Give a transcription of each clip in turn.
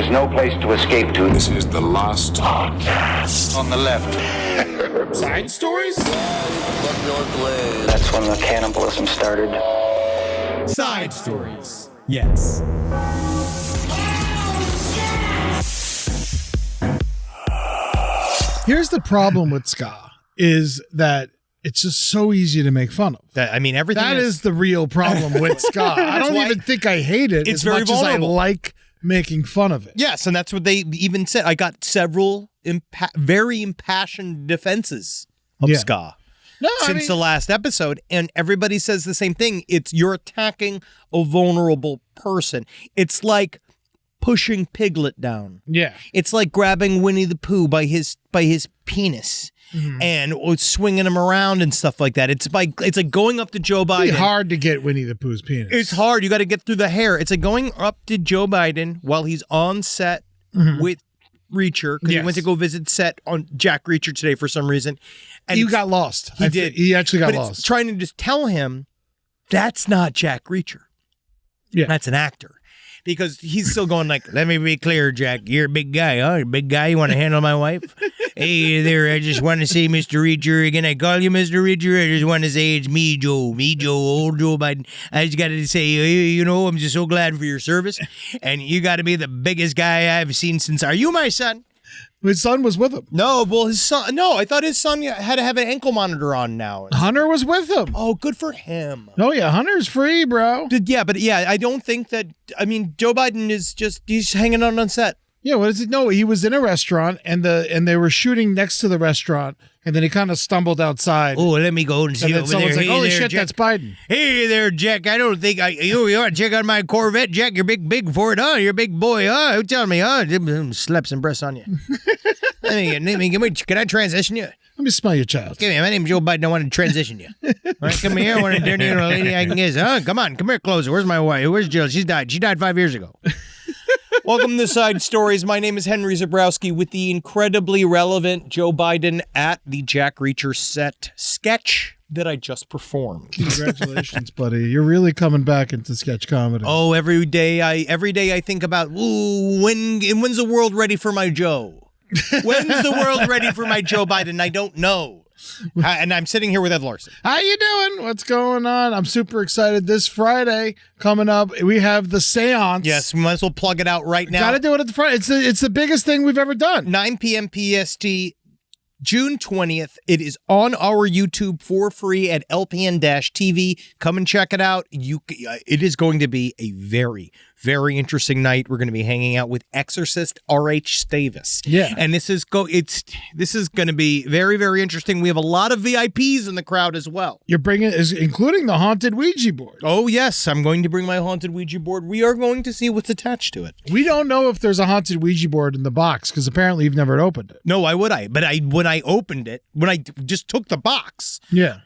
There's no place to escape to. This is the last podcast. On the left. Side stories? That's when the cannibalism started. Side stories. Yes. Here's the problem with ska is that it's just so easy to make fun of. Everything That is the real problem with ska. I don't even think I hate it It's as very much vulnerable. as I like making fun of it. Yes, and that's what they even said. I got several very impassioned defenses of ska since the last episode, and everybody says the same thing. You're attacking a vulnerable person. It's like pushing Piglet down. Yeah. It's like grabbing Winnie the Pooh by his penis. And swinging him around and stuff like that. It's like going up to Joe Biden. It's hard to get Winnie the Pooh's penis. It's hard. You got to get through the hair. It's like going up to Joe Biden while he's on set with Reacher, because he went to go visit set on Jack Reacher today for some reason. And you got lost. He did. He actually got but lost. It's trying to just tell him that's not Jack Reacher. Yeah. That's an actor. Because he's still going like, let me be clear, Jack. You're a big guy, huh? You're a big guy. You want to handle my wife? Hey there, I just want to say, Mr. Reacher. Again, I call you Mr. Reacher. I just want to say it's me, Joe. Me, Joe, old Joe Biden. I just got to say, I'm just so glad for your service. And you got to be the biggest guy I've seen since. Are you my son? His son was with him. No, well, his son. No, I thought his son had to have an ankle monitor on now. Hunter was with him. Oh, good for him. Oh, yeah. Hunter's free, bro. I don't think that. Joe Biden is he's hanging out on set. Yeah, what is it? No, he was in a restaurant, and they were shooting next to the restaurant, and then he kind of stumbled outside. Oh, let me go and see and then over someone's there. like, Hey holy there, shit, Jack. that's Biden. Hey there, Jack. I don't think you want to check out my Corvette, Jack. You're big for it, huh? You're a big boy, huh? Tell me, huh? Slap some breasts on you. Can I transition you? Let me smell your child. Come here, my name's Joe Biden. I want to transition you. All right, come here. I want to turn you into a lady I can kiss. Huh? Come on, come here closer. Where's my wife? Where's Jill? She died 5 years ago. Welcome to Side Stories. My name is Henry Zabrowski with the incredibly relevant Joe Biden at the Jack Reacher set sketch that I just performed. Congratulations, buddy. You're really coming back into sketch comedy. Oh, every day I think about, when's the world ready for my Joe? When's the world ready for my Joe Biden? I don't know. And I'm sitting here with Ed Larson. How you doing? What's going on? I'm super excited. This Friday coming up, we have the Seance. Yes, we might as well plug it out right now. Got to do it at the front. It's the biggest thing we've ever done. 9 p.m. PST, June 20th. It is on our YouTube for free at LPN-TV. Come and check it out. It is going to be a very, very interesting night. We're going to be hanging out with exorcist R.H. Stavis. Yeah. And this is going to be very, very interesting. We have a lot of VIPs in the crowd as well. You're bringing, including the haunted Ouija board. Oh, yes. I'm going to bring my haunted Ouija board. We are going to see what's attached to it. We don't know if there's a haunted Ouija board in the box because apparently you've never opened it. No, why would I? But when I opened it, when I just took the box,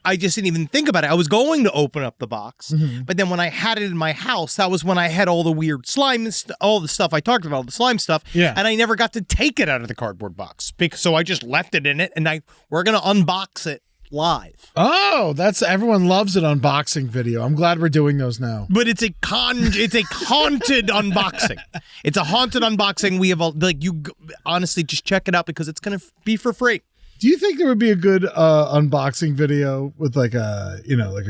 I just didn't even think about it. I was going to open up the box, but then when I had it in my house, that was when I had all the weird slime and all the stuff I talked about, the slime stuff, and I never got to take it out of the cardboard box, so I just left it in it, and we're going to unbox it live. Oh, everyone loves an unboxing video. I'm glad we're doing those now. But it's a haunted unboxing. It's a haunted unboxing. We have honestly just check it out because it's going to be for free. Do you think there would be a good unboxing video with like a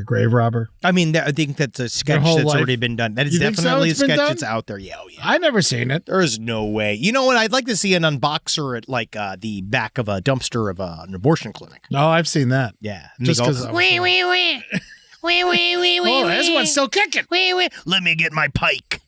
grave robber? I mean, I think that's a sketch that's already been done. That is definitely a sketch that's out there. Yeah, oh yeah. I've never seen it. There's no way. You know what? I'd like to see an unboxer at the back of a dumpster of an abortion clinic. Oh, I've seen that. Yeah. Just because. Wee. Oh, this one's still kicking. Let me get my pike.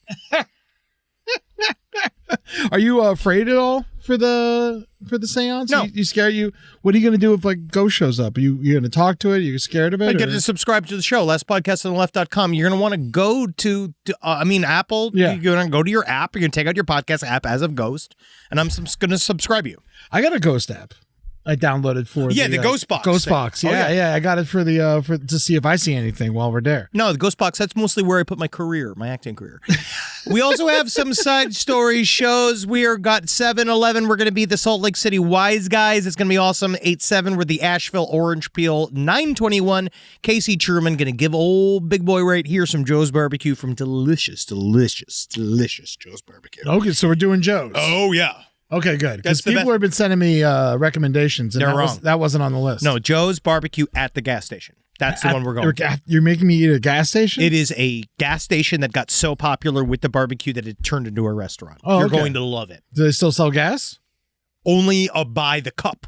Are you afraid at all for the seance? No. You scared you? What are you going to do if like ghost shows up? Are you going to talk to it? Are you scared of it? I get to subscribe to the show, lastpodcastontheleft.com. You're going to want to go to Apple. Yeah. You're going to go to your app. You're going to take out your podcast app as of Ghost, and I'm going to subscribe you. I got a ghost app. I downloaded for the Ghost Box. Ghost thing. Box. Yeah. I got it for the to see if I see anything while we're there. No, the Ghost Box, that's mostly where I put my acting career. We also have some side story shows. We are got 7-11. We're going to be the Salt Lake City Wise Guys. It's going to be awesome. 8-7, we're the Asheville Orange Peel. 9-21, Casey Truman going to give old big boy right here some Joe's Barbecue from delicious Joe's Barbecue. Okay, so we're doing Joe's. Oh, yeah. Okay, good. Because That's the people best. have been sending me recommendations, and They're wrong. That wasn't on the list. No, Joe's Barbecue at the gas station. That's the one we're going to. You're making me eat at a gas station? It is a gas station that got so popular with the barbecue that it turned into a restaurant. Oh, You're okay. going to love it. Do they still sell gas? Only by the cup.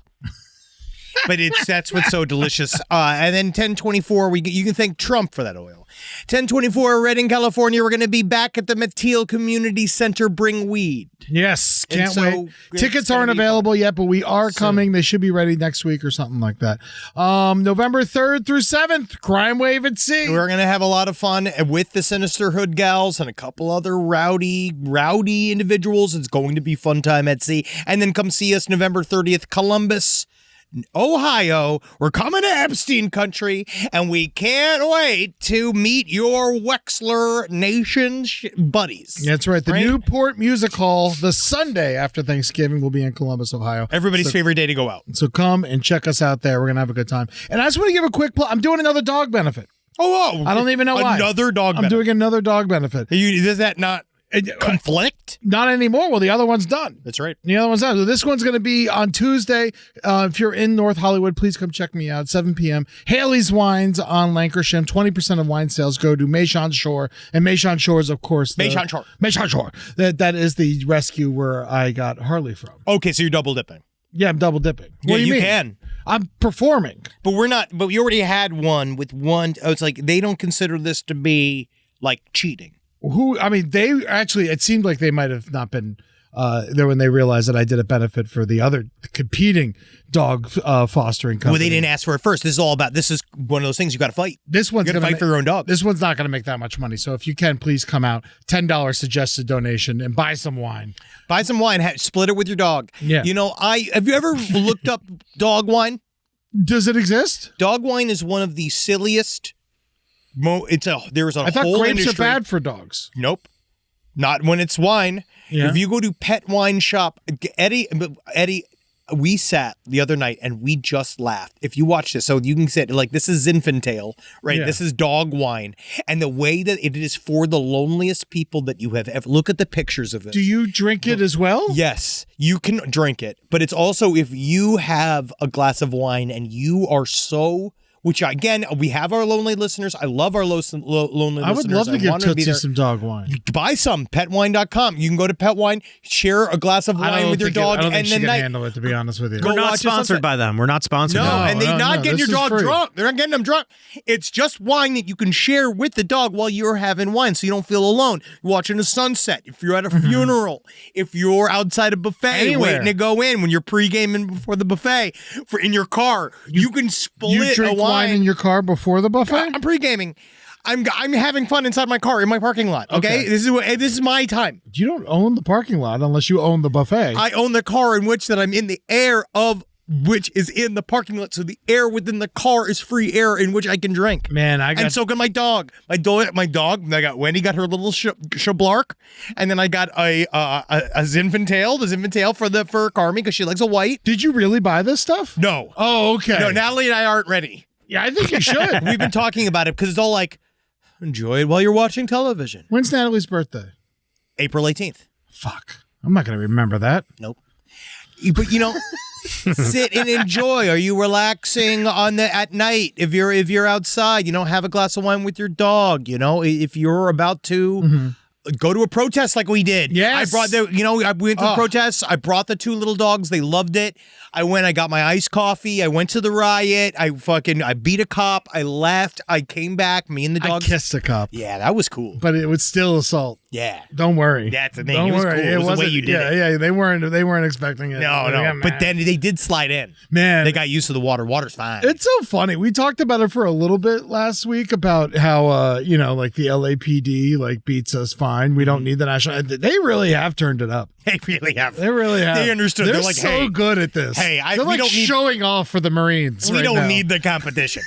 But that's what's so delicious. And then 1024, you can thank Trump for that oil. 1024, Redding, California. We're going to be back at the Mateel Community Center. Bring weed. Yes, can't so wait. it's Tickets gonna aren't be available yet, but we are coming. They should be ready next week or something like that. November 3rd through 7th, Crime Wave at Sea. We're going to have a lot of fun with the Sinister Hood Gals and a couple other rowdy individuals. It's going to be fun time at sea. And then come see us November 30th, Columbus, Ohio. We're coming to Epstein country, and we can't wait to meet your Wexler Nation buddies. That's right. The Newport Music Hall, the Sunday after Thanksgiving, will be in Columbus, Ohio. Everybody's favorite day to go out. So come and check us out there. We're going to have a good time. And I just want to give a quick plug. I'm doing another dog benefit. Oh, I don't even know why. Another dog I'm benefit. doing another dog benefit. Does that not conflict? Not anymore. Well, the other one's done. That's right. The other one's done. So this one's going to be on Tuesday. If you're in North Hollywood, please come check me out. 7 p.m. Haley's Wines on Lancashire. 20% of wine sales go to Mayshon Shore. And Mayshon Shore is, of course, Mayshon Shore. Mayshon Shore. That is the rescue where I got Harley from. Okay, so you're double dipping. Yeah, I'm double dipping. What do you mean? Can. I'm performing. But we're not. But we already had one with one. Oh, it's like they don't consider this to be like cheating. They actually, it seemed like they might have not been there when they realized that I did a benefit for the other competing dog fostering company. Well, they didn't ask for it first. This is one of those things you got to fight. This one's you got to fight for your own dog. This one's not going to make that much money. So if you can, please come out. $10 suggested donation and buy some wine. Buy some wine. Split it with your dog. Yeah. You know, have you ever looked up dog wine? Does it exist? Dog wine is one of the silliest. There's a I thought whole grapes industry. are bad for dogs. Nope. Not when it's wine. Yeah. If you go to Pet Wine Shop, Eddie, we sat the other night and we just laughed. If you watch this, so you can sit like this is Zinfandel, right? Yeah. This is dog wine, and the way that it is for the loneliest people that you have ever. Look at the pictures of it. Do you drink it as well? Yes, you can drink it, but it's also if you have a glass of wine and you are so. Which, again, we have our lonely listeners. I love our lonely listeners. I would love to give want to be Tootsie there. some dog wine. Buy some, petwine.com. You can go to Pet Wine, share a glass of wine with your dog, I don't think and she then can handle it, to be honest with you. Go We're not watch sponsored sunset. by them. We're not sponsored. No, by them. and they're not getting this your is dog free. drunk. They're not getting them drunk. It's just wine that you can share with the dog while you're having wine so you don't feel alone. You're watching a sunset. If you're at a funeral, if you're outside a buffet Anywhere. waiting to go in, when you're pre-gaming before the buffet, in your car, you can split You drink a wine. in your car before the buffet? I'm pre-gaming. I'm having fun inside my car in my parking lot. Okay? This is my time. You don't own the parking lot unless you own the buffet. I own the car in which that I'm in the air of which is in the parking lot. So the air within the car is free air in which I can drink. Man, and so can my dog. My dog. I got Wendy got her little Shablark, and then I got a Zinfandel, the Zinfandel for Carmi because she likes a white. Did you really buy this stuff? No. Oh, okay. No, Natalie and I aren't ready. Yeah, I think you should. We've been talking about it because it's all like, enjoy it while you're watching television. When's Natalie's birthday? April 18th. Fuck. I'm not going to remember that. Nope. But sit and enjoy. Are you relaxing at night? If you're outside, have a glass of wine with your dog. If you're about to go to a protest like we did. Yes. I brought I went to the protests. I brought the 2 little dogs. They loved it. I got my iced coffee. I went to the riot. I beat a cop. I left. I came back. Me and the I dogs. kissed a cop. Yeah, that was cool. But it was still assault. Yeah. Don't worry. That's the thing. Don't It was worry. cool. It was the way wasn't- you did it. Yeah, they weren't expecting it. No. They got But mad. then they did slide in. Man. They got used to the water. Water's fine. It's so funny. We talked about it for a little bit last week about how like the LAPD like beats us fine fine. We don't need the national. They really have turned it up. They really have. They really have. They understood. They're like, so hey, good at this. Hey, they're we like don't need, showing off for the Marines. We right don't now. need the competition.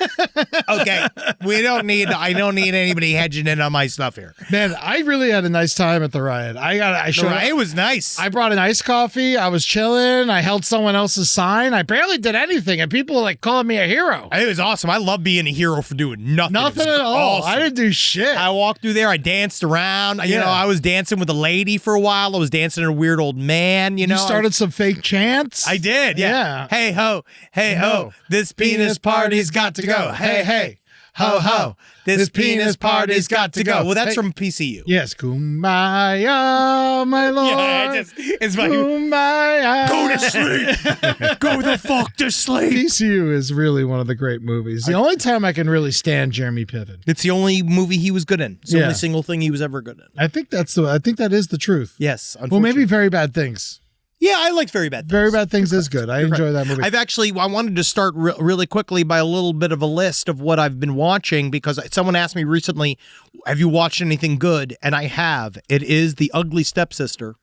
Okay, we don't need. I don't need anybody hedging in on my stuff here. Man, I really had a nice time at the riot. It was nice. I brought an iced coffee. I was chilling. I held someone else's sign. I barely did anything, and people were like calling me a hero. It was awesome. I love being a hero for doing nothing. Nothing at all. Awesome. I didn't do shit. I walked through there. I danced around. You know, I was dancing with a lady for a while. I was dancing to a weird old man. You know, you started some fake chants. I did. Yeah. Hey ho, hey ho. This penis party's got to go. Hey hey. Ho ho, this penis party's got to go. Well, that's from PCU. Yes, kumbaya, my lord. Yeah, it's my kumbaya. Go to sleep. Go the fuck to sleep. PCU is really one of the great movies. The only time I can really stand Jeremy Piven. It's the only movie he was good in. It's the only single thing he was ever good in. I think that is the truth. Yes. Well, maybe Very Bad Things. Yeah, I liked Very Bad Things. Very Bad Things is good. I enjoy that movie. I wanted to start really quickly by a little bit of a list of what I've been watching because someone asked me recently, have you watched anything good? And I have. It is The Ugly Stepsister.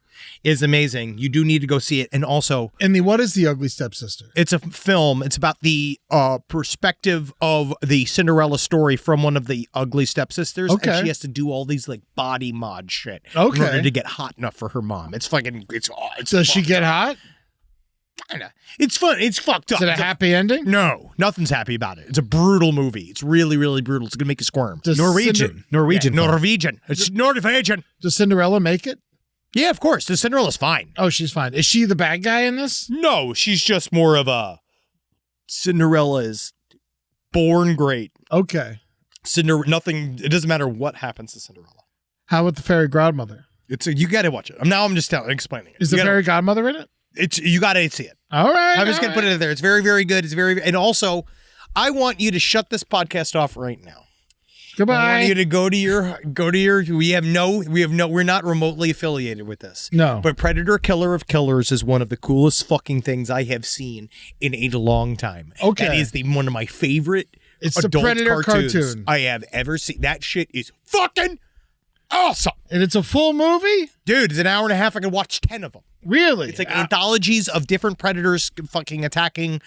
Is amazing. You do need to go see it. And also... what is The Ugly Stepsister? It's a film. It's about the perspective of the Cinderella story from one of the ugly stepsisters. Okay. And she has to do all these like body mod shit in Okay. order to get hot enough for her mom. It's fucking... Does she get hot? Kinda. It's fun. It's fucked up. Is it a happy ending? No, nothing's happy about it. It's a brutal movie. It's really, really brutal. It's gonna make you squirm. Norwegian. Norwegian. It's Norwegian. Does Cinderella make it? Yeah, of course. The Cinderella's fine. Oh, she's fine. Is she the bad guy in this? No, she's just more of a... Cinderella is born great. Okay. Nothing... It doesn't matter what happens to Cinderella. How about the fairy godmother? You gotta watch it. I'm just explaining it. Is the fairy godmother in it? You gotta see it. All right. I'm just gonna put it in there. It's very, very good. It's very... And also, I want you to shut this podcast off right now. Goodbye. I want you to go to your. We're not remotely affiliated with this. No. But Predator Killer of Killers is one of the coolest fucking things I have seen in a long time. Okay. That is one of my favorite It's the adult Predator cartoons cartoon I have ever seen. That shit is fucking awesome. And it's a full movie? Dude, it's an hour and a half. I could watch 10 of them. Really? It's like anthologies of different predators fucking attacking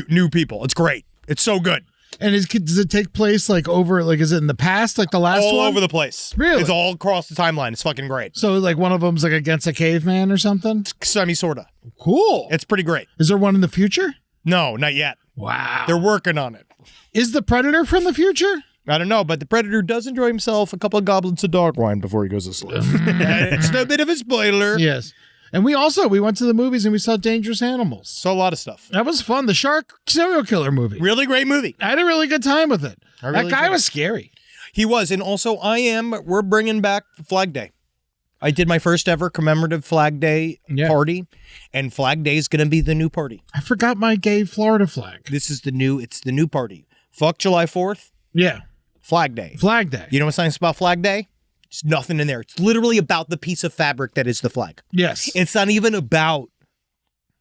new people. It's great. It's so good. And does it take place is it in the past, like the last one? All over the place. Really? It's all across the timeline. It's fucking great. So like one of them's like against a caveman or something? Sorta. Cool. It's pretty great. Is there one in the future? No, not yet. Wow. They're working on it. Is the Predator from the future? I don't know, but the Predator does enjoy himself a couple of goblets of dog wine before he goes to sleep. It's a bit of a spoiler. Yes. And we went to the movies and we saw Dangerous Animals. Saw a lot of stuff. That was fun. The shark serial killer movie. Really great movie. I had a really good time with it. Really that guy was scary. He was. And also we're bringing back Flag Day. I did my first ever commemorative Flag Day party, and Flag Day is going to be the new party. I forgot my gay Florida flag. It's the new party. Fuck July 4th. Yeah. Flag Day. Flag Day. You know what's nice about Flag Day? There's nothing in there. It's literally about the piece of fabric that is the flag. Yes. It's not even about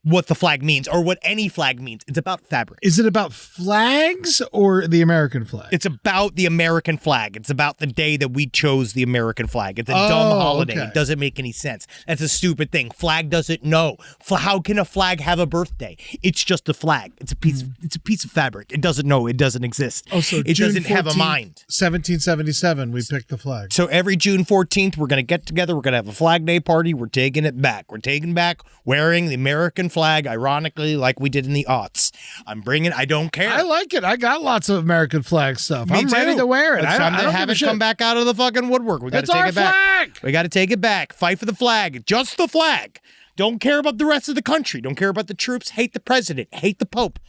what the flag means or what any flag means. It's about fabric. Is it about flags or the American flag? It's about the American flag. It's about the day that we chose the American flag. It's a dumb holiday. Okay. It doesn't make any sense. That's a stupid thing. Flag doesn't know. How can a flag have a birthday? It's just a flag. It's a piece. It's a piece of fabric. It doesn't know. It doesn't exist. Oh, so it June doesn't have a 14th, mind. 1777, we picked the flag. So every June 14th, we're going to get together. We're going to have a Flag Day party. We're taking it back. We're taking back wearing the American flag, ironically, like we did in the aughts. I don't care. I like it. I got lots of American flag stuff. Me I'm too. ready to wear it. It's time to have it come back out of the fucking woodwork. We got to take it back. Flag. We got to take it back. Fight for the flag. Just the flag. Don't care about the rest of the country. Don't care about the troops. Hate the president. Hate the Pope.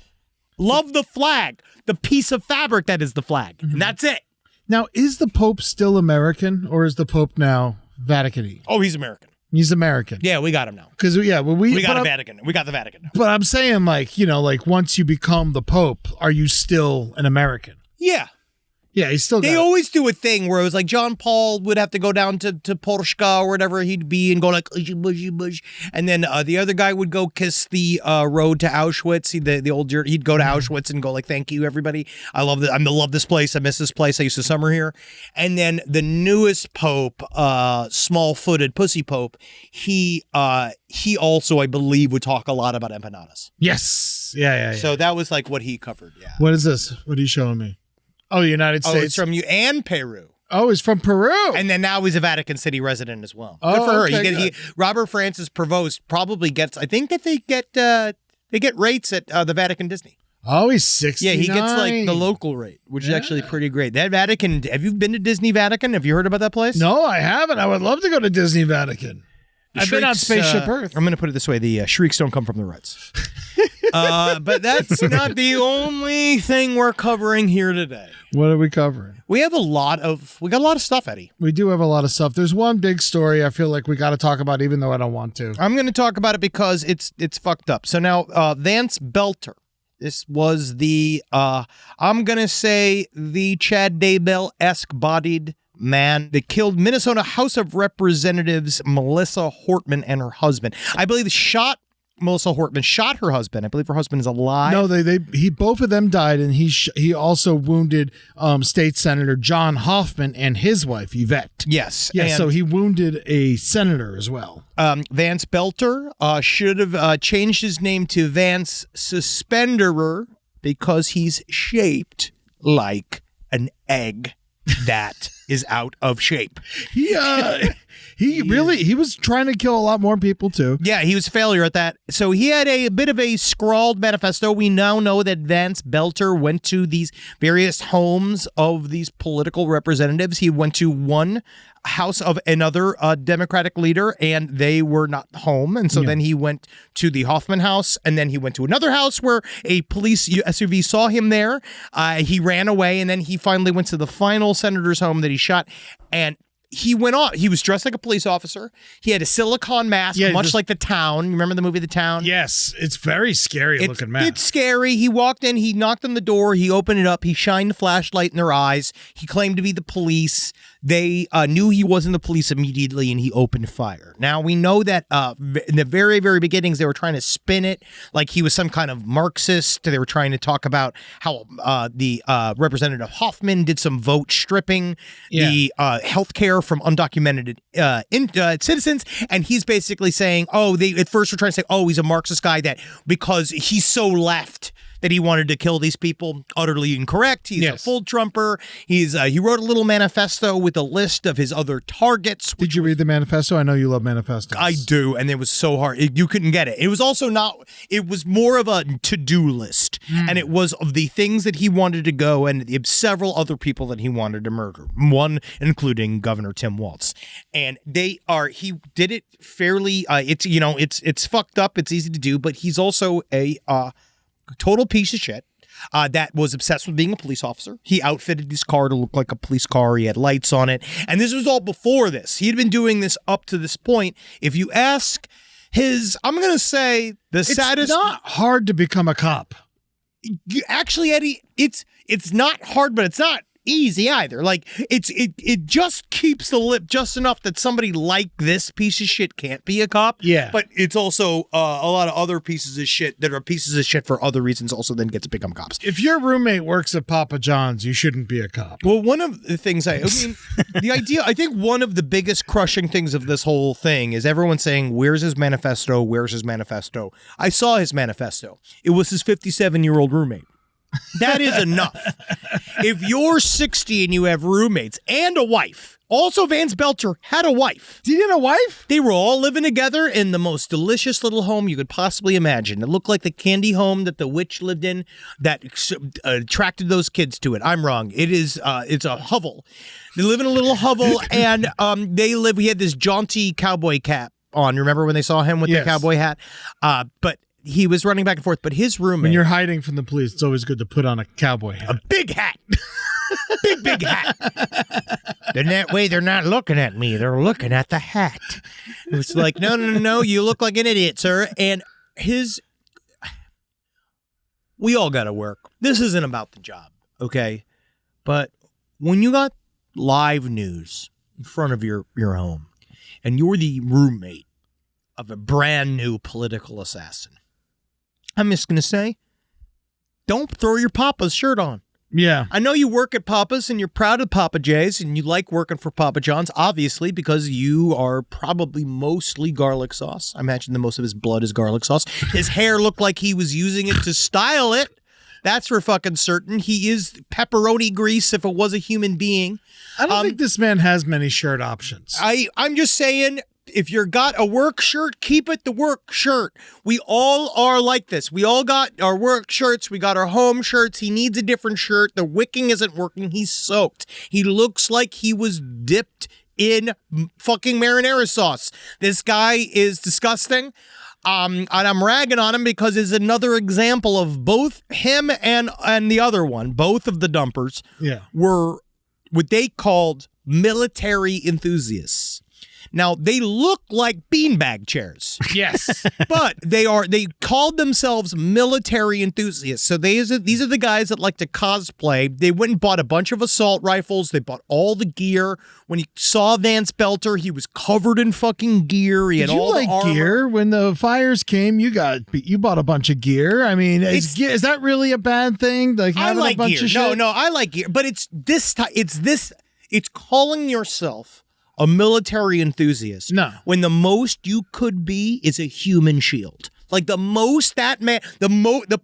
Love the flag. The piece of fabric that is the flag. And that's it. Now, is the Pope still American or is the Pope now Vatican-y? Oh, he's American. He's American. Yeah, we got him now. Because we got the Vatican. We got the Vatican now. But I'm saying, once you become the Pope, are you still an American? Yeah. Yeah, he's still They got always do a thing where it was like John Paul would have to go down to Polska or whatever he'd be and go like, bush. And then the other guy would go kiss the road to Auschwitz. He'd go to Auschwitz and go like, thank you, everybody. I love this place. I miss this place. I used to summer here. And then the newest Pope, small-footed pussy Pope, he also, I believe, would talk a lot about empanadas. Yes. Yeah. So that was like what he covered, yeah. What is this? What are you showing me? Oh, the United States. Oh, it's from you and Peru. Oh, he's from Peru. And then now he's a Vatican City resident as well. Oh, good for her. okay, Robert Francis Prevost probably gets, I think that they get rates at the Vatican Disney. Oh, he's 69. Yeah, he gets like the local rate, which is actually pretty great. That Vatican, have you been to Disney Vatican? Have you heard about that place? No, I haven't. I would love to go to Disney Vatican. I've been on Spaceship Earth. I'm going to put it this way. The shrieks don't come from the Reds. But that's not the only thing we're covering here today. What are we covering? We got a lot of stuff, Eddie. We do have a lot of stuff. There's one big story I feel like we got to talk about, even though I don't want to. I'm going to talk about it because it's fucked up. So now, Vance Boelter. This was the, I'm going to say, the Chad Daybell-esque bodied man that killed Minnesota House of Representatives Melissa Hortman and her husband. I believe Melissa Hortman shot her husband. I believe her husband is alive. No, both of them died, and he also wounded State Senator John Hoffman and his wife Yvette. Yes. Yeah, so he wounded a senator as well. Vance Boelter should have changed his name to Vance Suspenderer because he's shaped like an egg that is out of shape. He was trying to kill a lot more people too. Yeah, he was a failure at that. So he had a bit of a scrawled manifesto. We now know that Vance Boelter went to these various homes of these political representatives. He went to one house of another Democratic leader, and they were not home. And so then he went to the Hoffman house, and then he went to another house where a police SUV saw him there. He ran away, and then he finally went to the final senator's home that he shot, and he went on. He was dressed like a police officer. He had a silicone mask, much like The Town. You remember the movie The Town? Yes. It's very scary looking mask. It's scary. He walked in. He knocked on the door. He opened it up. He shined a flashlight in their eyes. He claimed to be the police. They knew he wasn't the police immediately, and he opened fire. Now, we know that in the very, very beginnings, they were trying to spin it like he was some kind of Marxist. They were trying to talk about how the Representative Hoffman did some vote stripping, the health care from undocumented citizens, and he's basically saying, they at first were trying to say, he's a Marxist guy that because he's so left that he wanted to kill these people. Utterly incorrect. He's a full Trumper. He wrote a little manifesto with a list of his other targets. Did you read the manifesto? I know you love manifestos. I do, and it was so hard. You couldn't get it. It was also not, it was more of a to-do list, and it was of the things that he wanted to go and several other people that he wanted to murder, one including Governor Tim Walz. And he did it fairly, it's fucked up, it's easy to do, but he's also a total piece of shit that was obsessed with being a police officer. He outfitted his car to look like a police car. He had lights on it. And this was all before this. He had been doing this up to this point. If you ask I'm going to say saddest. It's not hard to become a cop. Actually, Eddie, it's not hard, but it's not easy either. Like it just keeps the lip just enough that somebody like this piece of shit can't be a cop. Yeah. But it's also a lot of other pieces of shit that are pieces of shit for other reasons also then get to become cops. If your roommate works at Papa John's, you shouldn't be a cop. Well, one of the things I think one of the biggest crushing things of this whole thing is everyone saying, where's his manifesto? Where's his manifesto? I saw his manifesto. It was his 57-year-old roommate. That is enough. If you're 60 and you have roommates and a wife, also Vance Boelter had a wife. Did he have a wife? They were all living together in the most delicious little home you could possibly imagine. It looked like the candy home that the witch lived in that attracted those kids to it. I'm wrong. It's a hovel. They live in a little hovel, and we had this jaunty cowboy cap on. Remember when they saw him with the cowboy hat? But he was running back and forth, but his roommate... When you're hiding from the police, it's always good to put on a cowboy hat. A big hat. big hat. Then that way they're not looking at me. They're looking at the hat. It's like, no, you look like an idiot, sir. And we all got to work. This isn't about the job, okay? But when you got live news in front of your home and you're the roommate of a brand new political assassin, I'm just going to say, don't throw your Papa's shirt on. Yeah. I know you work at Papa's and you're proud of Papa J's and you like working for Papa John's, obviously, because you are probably mostly garlic sauce. I imagine that most of his blood is garlic sauce. His hair looked like he was using it to style it. That's for fucking certain. He is pepperoni grease if it was a human being. I don't think this man has many shirt options. I'm just saying, if you got a work shirt, keep it the work shirt. We all are like this. We all got our work shirts. We got our home shirts. He needs a different shirt. The wicking isn't working. He's soaked. He looks like he was dipped in fucking marinara sauce. This guy is disgusting. And I'm ragging on him because it's another example of both him and the other one, both of the dumpers, were what they called military enthusiasts. Now, they look like beanbag chairs. Yes. But they called themselves military enthusiasts. So these are the guys that like to cosplay. They went and bought a bunch of assault rifles. They bought all the gear. When you saw Vance Boelter, he was covered in fucking gear. He had all the armor. Gear? When the fires came, you bought a bunch of gear. I mean, is that really a bad thing? Like having I like a bunch gear. of shit? No, I like gear. But it's calling yourself a military enthusiast. No. When the most you could be is a human shield. Like the most that man,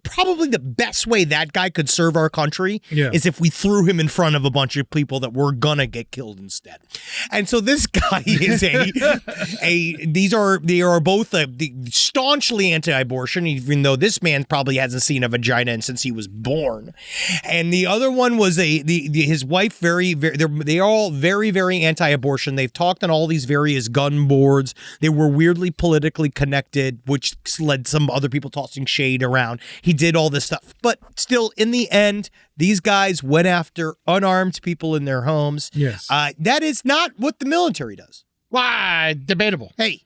probably the best way that guy could serve our country is if we threw him in front of a bunch of people that were gonna get killed instead. And so this guy is they are both staunchly anti-abortion, even though this man probably hasn't seen a vagina since he was born. And the other one was his wife. They're all very, very anti-abortion. They've talked on all these various gun boards. They were weirdly politically connected, which led some other people tossing shade around. He did all this stuff. But still, in the end, these guys went after unarmed people in their homes. Yes. That is not what the military does. Why? Debatable. Hey.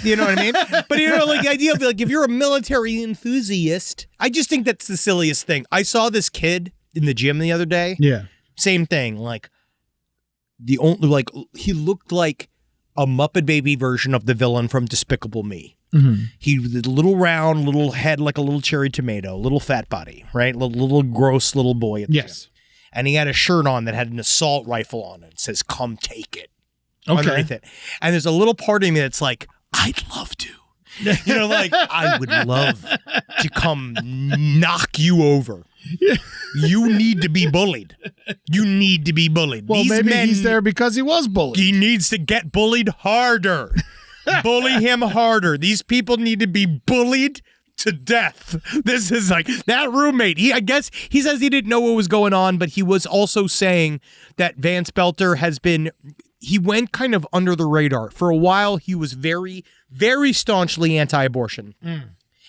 You know what I mean? But like the idea of like, if you're a military enthusiast, I just think that's the silliest thing. I saw this kid in the gym the other day. Yeah. Same thing. Like he looked like a Muppet Baby version of the villain from Despicable Me. Mm-hmm. He was a little round, little head like a little cherry tomato, little fat body, right? Little gross little boy. Yes. And he had a shirt on that had an assault rifle on it. It says, "Come take it." Okay. Underneath it. And there's a little part of me that's like, I'd love to. You know, like, I would love to come knock you over. You need to be bullied. You need to be bullied. Well, maybe he's there because he was bullied. He needs to get bullied harder. Bully him harder. These people need to be bullied to death. This is like that roommate. I guess he says he didn't know what was going on, but he was also saying that Vance Boelter he went kind of under the radar. For a while, he was very, very staunchly anti-abortion.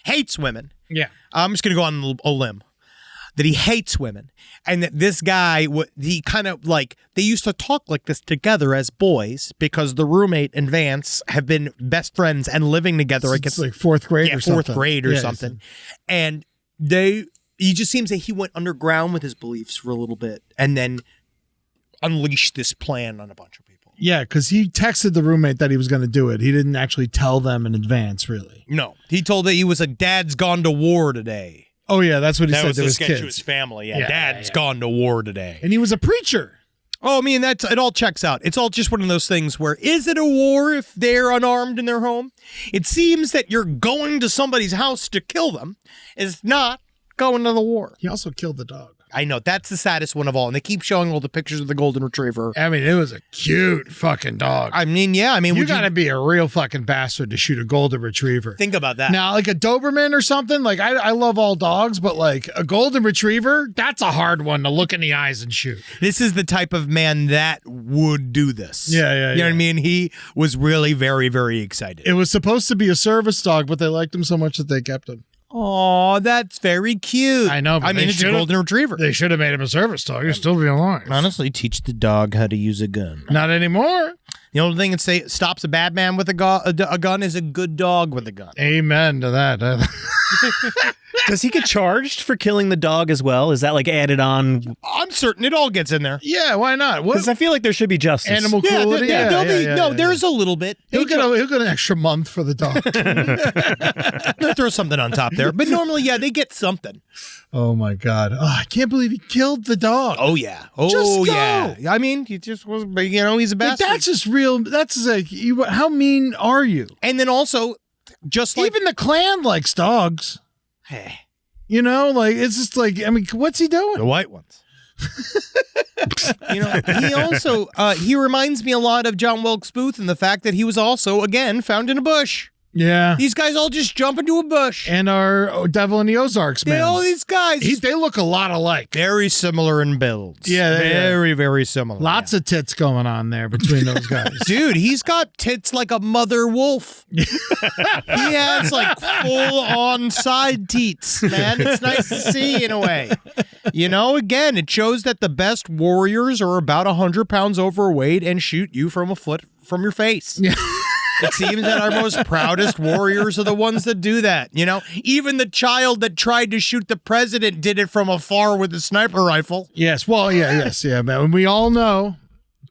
Hates women. Yeah. I'm just going to go on a limb. That he hates women. And that this guy, he kind of like, they used to talk like this together as boys because the roommate and Vance have been best friends and living together. It's like fourth grade or something. Fourth grade or something. And he just seems that he went underground with his beliefs for a little bit and then unleashed this plan on a bunch of people. Yeah, because he texted the roommate that he was going to do it. He didn't actually tell them in advance, really. No. He told that he was like, Dad's gone to war today. Oh, yeah, that's what he said to his to his sketch kids. to his family. Yeah, Dad's gone to war today. And he was a preacher. Oh, I mean, it all checks out. It's all just one of those things where, is it a war if they're unarmed in their home? It seems that you're going to somebody's house to kill them. It's not going to the war. He also killed the dog. I know. That's the saddest one of all. And they keep showing all the pictures of the golden retriever. I mean, it was a cute fucking dog. I mean, yeah. I mean, you got to be a real fucking bastard to shoot a golden retriever. Think about that. Now, like a Doberman or something, like I love all dogs, but like a golden retriever, that's a hard one to look in the eyes and shoot. This is the type of man that would do this. Yeah. You know what I mean? He was really very, very excited. It was supposed to be a service dog, but they liked him so much that they kept him. Oh, that's very cute. I know. But I mean, it's a golden retriever. They should have made him a service dog. He'd still be alive. Honestly, teach the dog how to use a gun. Not anymore. The only thing that stops a bad man with a gun is a good dog with a gun. Amen to that. Does he get charged for killing the dog as well? Is that like added on? I'm certain it all gets in there. Yeah, why not? What Because I feel like there should be justice. animal cruelty? There's a little bit. He'll get an extra month for the dog. They'll throw something on top there. But normally, yeah, they get something. Oh my God! Oh, I can't believe he killed the dog. Oh, yeah. Just Oh, go. yeah. I mean, he just was, he's a Like, bastard. that's just real. That's like, how mean are you? And then also, just like... Even the Klan likes dogs. You know, like, it's just like, I mean, what's he doing? The white ones. He also, he reminds me a lot of John Wilkes Booth and the fact that he was also, again, found in a bush. Yeah. These guys all just jump into a bush. And our Devil in the Ozarks, man. All these guys. They look a lot alike. Very similar in builds. Yeah, very, very similar. Lots of tits going on there between those guys. Dude, he's got tits like a mother wolf. He has like full-on side teats, man. It's nice to see in a way. Again, it shows that the best warriors are about 100 pounds overweight and shoot you from a foot from your face. Yeah. It seems that our most proudest warriors are the ones that do that. Even the child that tried to shoot the president did it from afar with a sniper rifle. Yes. Well, yes, man. And we all know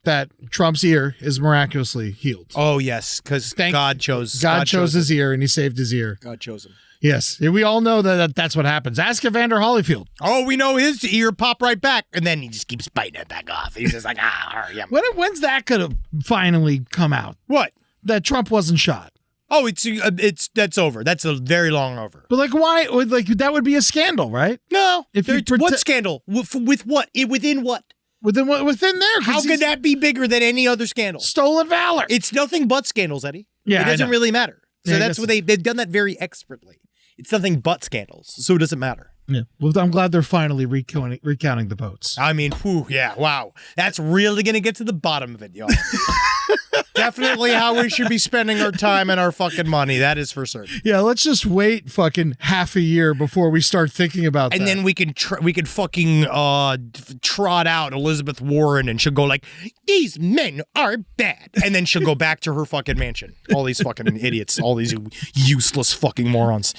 that Trump's ear is miraculously healed. Oh, yes, because God chose his ear and he saved his ear. God chose him. Yes. We all know that's what happens. Ask Evander Holyfield. Oh, we know his ear pop right back, and then he just keeps biting it back off. He's just like, yeah. When's that going to finally come out? What? That Trump wasn't shot. Oh, that's over. That's a very long over. But like, why? Like, that would be a scandal, right? No. What scandal? With what? Within what? Within there. How could that be bigger than any other scandal? Stolen valor. It's nothing but scandals, Eddie. Yeah, it doesn't really matter. So that's what they've done that very expertly. It's nothing but scandals, so it doesn't matter. Yeah. Well, I'm glad they're finally recounting the votes. I mean, yeah, wow. That's really going to get to the bottom of it, y'all. Definitely how we should be spending our time and our fucking money. That is for certain. Yeah, let's just wait fucking half a year before we start thinking about that. And then we can fucking trot out Elizabeth Warren, and she'll go like, "These men are bad," and then she'll go back to her fucking mansion. All these fucking idiots, all these useless fucking morons.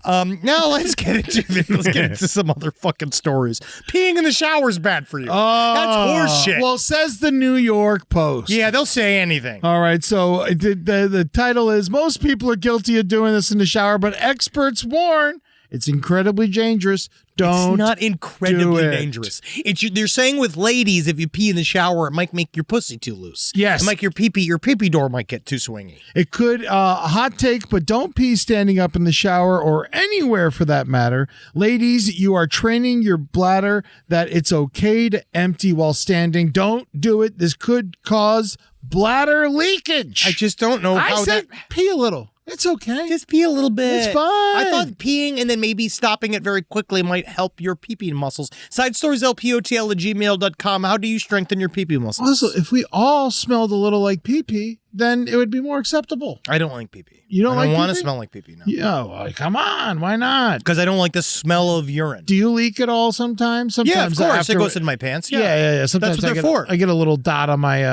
Now let's get into some other fucking stories. Peeing in the shower is bad for you. That's horseshit. Well, says the New York Post. Yeah, they'll say anything. All right, so the title is, most people are guilty of doing this in the shower, but experts warn it's incredibly dangerous. It's not incredibly dangerous. They're saying with ladies, if you pee in the shower, it might make your pussy too loose. Yes. It might your pee-pee door might get too swingy. It could, a hot take, but don't pee standing up in the shower or anywhere for that matter. Ladies, you are training your bladder that it's okay to empty while standing. Don't do it. This could cause bladder leakage. I just don't know how pee a little. It's okay. Just pee a little bit. It's fine. I thought peeing and then maybe stopping it very quickly might help your pee-pee muscles. SideStoriesLPOTL@gmail.com. How do you strengthen your pee-pee muscles? Also, if we all smelled a little like pee-pee, then it would be more acceptable. I don't like pee-pee. You don't like I don't want to pee-pee? smell like pee-pee, no. Yeah, well, come on. Why not? Because I don't like the smell of urine. Do you leak at all sometimes? Yeah, of course. After, it goes in my pants. Yeah. Sometimes That's what they're for. I get a little dot on my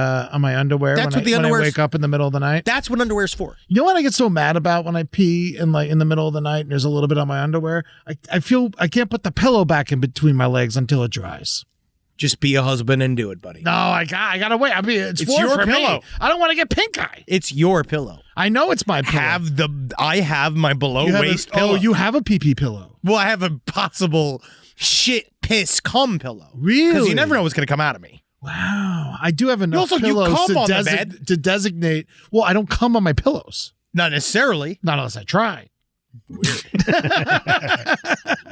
underwear when I wake up in the middle of the night. That's what underwear's for. You know what I get so mad about when I pee in the middle of the night and there's a little bit on my underwear? I feel I can't put the pillow back in between my legs until it dries. Just be a husband and do it, buddy. No, I gotta wait. I mean, it's your for pillow. Me. I don't want to get pink eye. It's your pillow. I know it's my pillow. I have my below waist pillow. Oh, you have a pee-pee pillow. Well, I have a possible shit, piss, cum pillow. Really? Because you never know what's going to come out of me. Wow. I do have enough You pillows cum on the bed. to designate. Well, I don't cum on my pillows. Not necessarily. Not unless I try.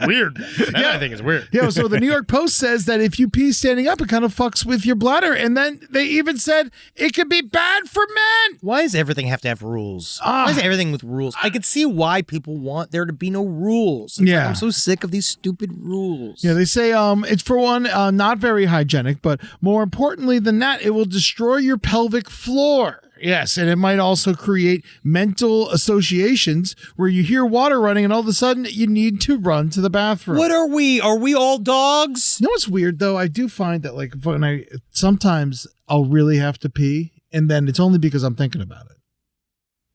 Weird. That I think is weird. Yeah, so the New York Post says that if you pee standing up, it kind of fucks with your bladder. And then they even said it could be bad for men. Why does everything have to have rules? Why is everything with rules? I could see why people want there to be no rules. It's like, I'm so sick of these stupid rules. Yeah, they say it's, for one, not very hygienic, but more importantly than that, it will destroy your pelvic floor. Yes, and it might also create mental associations where you hear water running and all of a sudden you need to run to the bathroom. What are we? Are we all dogs? You know what's weird, though? I do find that, like, sometimes I'll really have to pee, and then it's only because I'm thinking about it.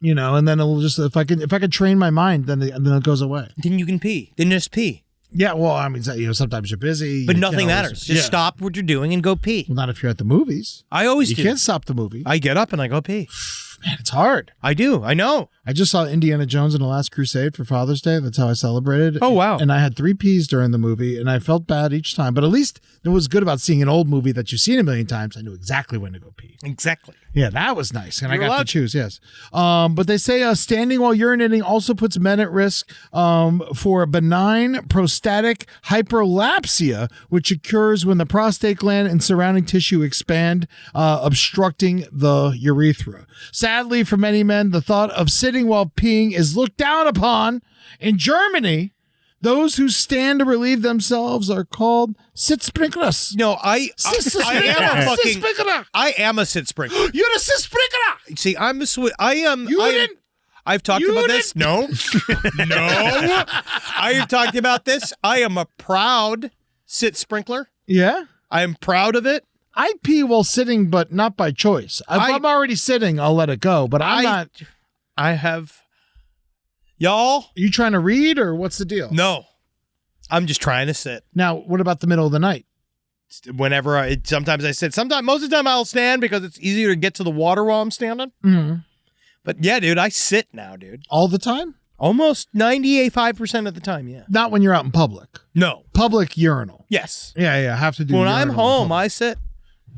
you know, and then it'll just, if I could train my mind, then it goes away. Then you can pee. Then just pee. Yeah, well, I mean, you know, sometimes you're busy. But you nothing know, matters. Just yeah. stop what you're doing and go pee. Well, not if you're at the movies. I always You do. can't stop the movie. I get up and I go pee. Man, it's hard. I do. I know. I just saw Indiana Jones and the Last Crusade for Father's Day. That's how I celebrated. Oh, wow. And I had 3 pees during the movie, and I felt bad each time. But at least it was good about seeing an old movie that you've seen a million times. I knew exactly when to go pee. Exactly. Yeah, that was nice. And You're I got allowed to choose, yes. But they say standing while urinating also puts men at risk for benign prostatic hyperlapsia, which occurs when the prostate gland and surrounding tissue expand, obstructing the urethra. Sadly, for many men, the thought of sitting while peeing is looked down upon. In Germany, those who stand to relieve themselves are called Sitzsprinklers. No, I am a sit sprinkler. You're a Sitzsprinkler! See, I'm a You didn't. I've talked You about this. No. No. I have talked about this. I am a proud sit sprinkler. Yeah? I am proud of it. I pee while sitting, but not by choice. If I'm already sitting, I'll let it go, but I'm not. I have. Y'all? You trying to read, or what's the deal? No. I'm just trying to sit. Now, what about the middle of the night? Whenever sometimes I sit. Most of the time I'll stand because it's easier to get to the water while I'm standing. Mm-hmm. But yeah, dude, I sit now, dude. All the time? Almost 95% of the time, yeah. Not when you're out in public. No. Public urinal. Yes. Yeah, have to do When I'm urinal in home, public. I sit.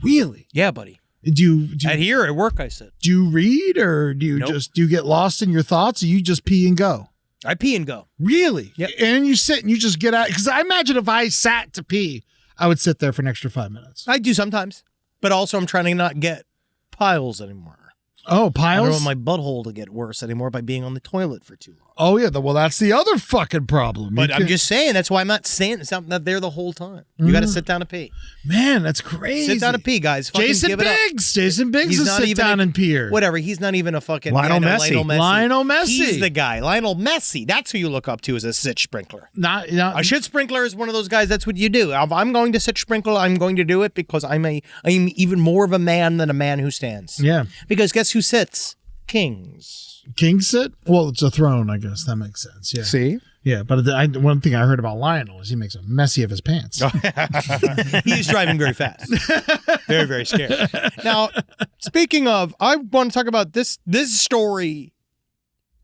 Really? Yeah, buddy. Do you At here at work, I sit. do you read, or do you Nope. do you get lost in your thoughts, or you just pee and go? I pee and go. Really? Yep. And you sit and you just get out, because I imagine if I sat to pee, I would sit there for an extra 5 minutes. I do sometimes. But also I'm trying to not get piles anymore. Oh, I don't piles? want my butthole to get worse anymore by being on the toilet for too long. Oh, yeah. Well, that's the other fucking problem. But You I'm can't- just saying, that's why I'm not saying it's not there the whole time. You got to sit down and pee. Man, that's crazy. Sit down and pee, guys. Fucking Jason give it up. Biggs. Jason Biggs He's is not sit even down and peer. Whatever. He's not even a fucking Lionel guy. Messi. Lionel Messi. He's the guy. Lionel Messi. That's who you look up to as a sit sprinkler. Not A shit sprinkler is one of those guys. That's what you do. If I'm going to sit sprinkle, I'm going to do it because I'm even more of a man than a man who stands. Yeah. Because guess who sits? Kings. King sit? Well, it's a throne, I guess. That makes sense. Yeah. See? Yeah, but one thing I heard about Lionel is he makes a messy of his pants. He's driving very fast. Very, very scared. Now, speaking of, I want to talk about this story.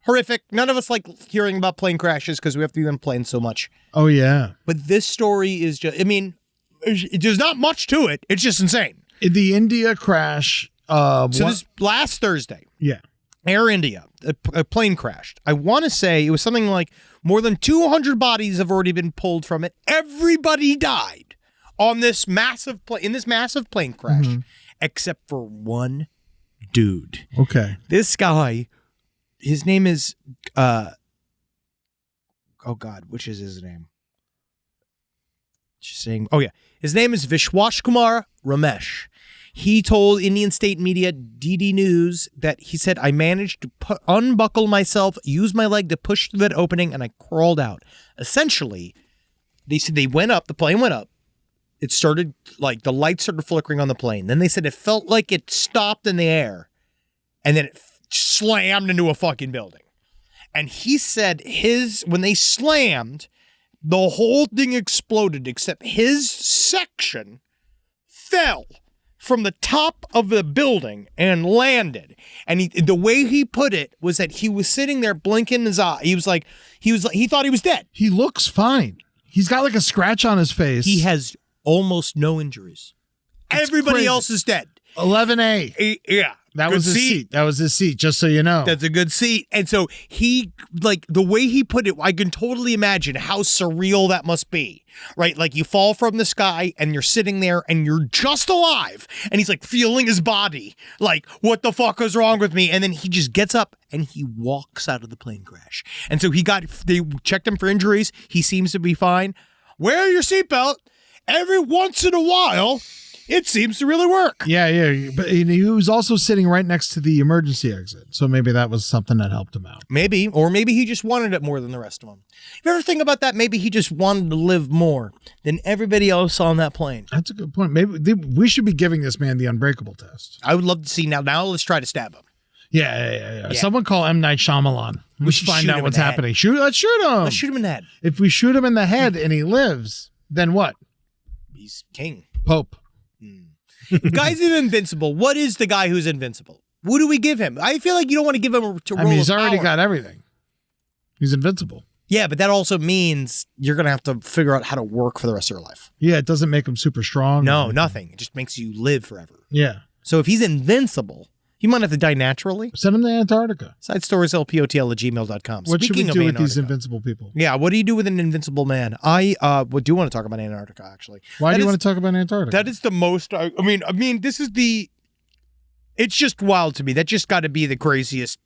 Horrific. None of us like hearing about plane crashes because we have to be on planes so much. Oh, yeah. But this story is just, I mean, there's not much to it. It's just insane. The India crash. So this last Thursday, Yeah. Air India, a plane crashed. I want to say it was something like more than 200 bodies have already been pulled from it. Everybody died on this massive plane crash, except for one dude. Okay. This guy, his name is, oh God, which is his name? Just saying, oh yeah, his name is Vishwash Kumar Ramesh. He told Indian state media DD News that he said, I managed to unbuckle myself, use my leg to push through that opening, and I crawled out. Essentially, they said the plane went up. It started, like, the lights started flickering on the plane. Then they said it felt like it stopped in the air, and then it slammed into a fucking building. And he said when they slammed, the whole thing exploded, except his section fell from the top of the building and landed. And the way he put it was that he was sitting there blinking his eye. He thought he was dead. He looks fine. He's got like a scratch on his face. He has almost no injuries. Everybody crazy. else is dead. 11A. Yeah. That Good was his seat. That was his seat, just so you know. That's a good seat. And so he, like, the way he put it, I can totally imagine how surreal that must be, right? Like, you fall from the sky and you're sitting there and you're just alive. And he's like feeling his body, like, what the fuck is wrong with me? And then he just gets up and he walks out of the plane crash. And so they checked him for injuries. He seems to be fine. Wear your seatbelt. Every once in a while, it seems to really work. Yeah. But he was also sitting right next to the emergency exit. So maybe that was something that helped him out. Maybe. Or maybe he just wanted it more than the rest of them. You ever think about that? Maybe he just wanted to live more than everybody else on that plane. That's a good point. Maybe we should be giving this man the unbreakable test. I would love to see now. Now let's try to stab him. Yeah. Someone call M. Night Shyamalan. We should find shoot out him what's in the happening. Let's shoot him. Let's shoot him in the head. If we shoot him in the head and he lives, then what? He's king. Pope. Guy's invincible. What is the guy who's invincible? What do we give him? I feel like you don't want to give him a role I mean, he's of already power. got everything. He's invincible. Yeah, but that also means you're going to have to figure out how to work for the rest of your life. Yeah, it doesn't make him super strong. No, nothing. It just makes you live forever. Yeah. So if he's invincible, he might have to die naturally. Send him to Antarctica. SideStoriesLPOTL@gmail.com. What should we Speaking do of with these Antarctica. invincible people? Yeah, what do you do with an invincible man? I do want to talk about Antarctica, actually. Why do you want to talk about Antarctica? That is the most, I mean, this is it's just wild to me. That just got to be the craziest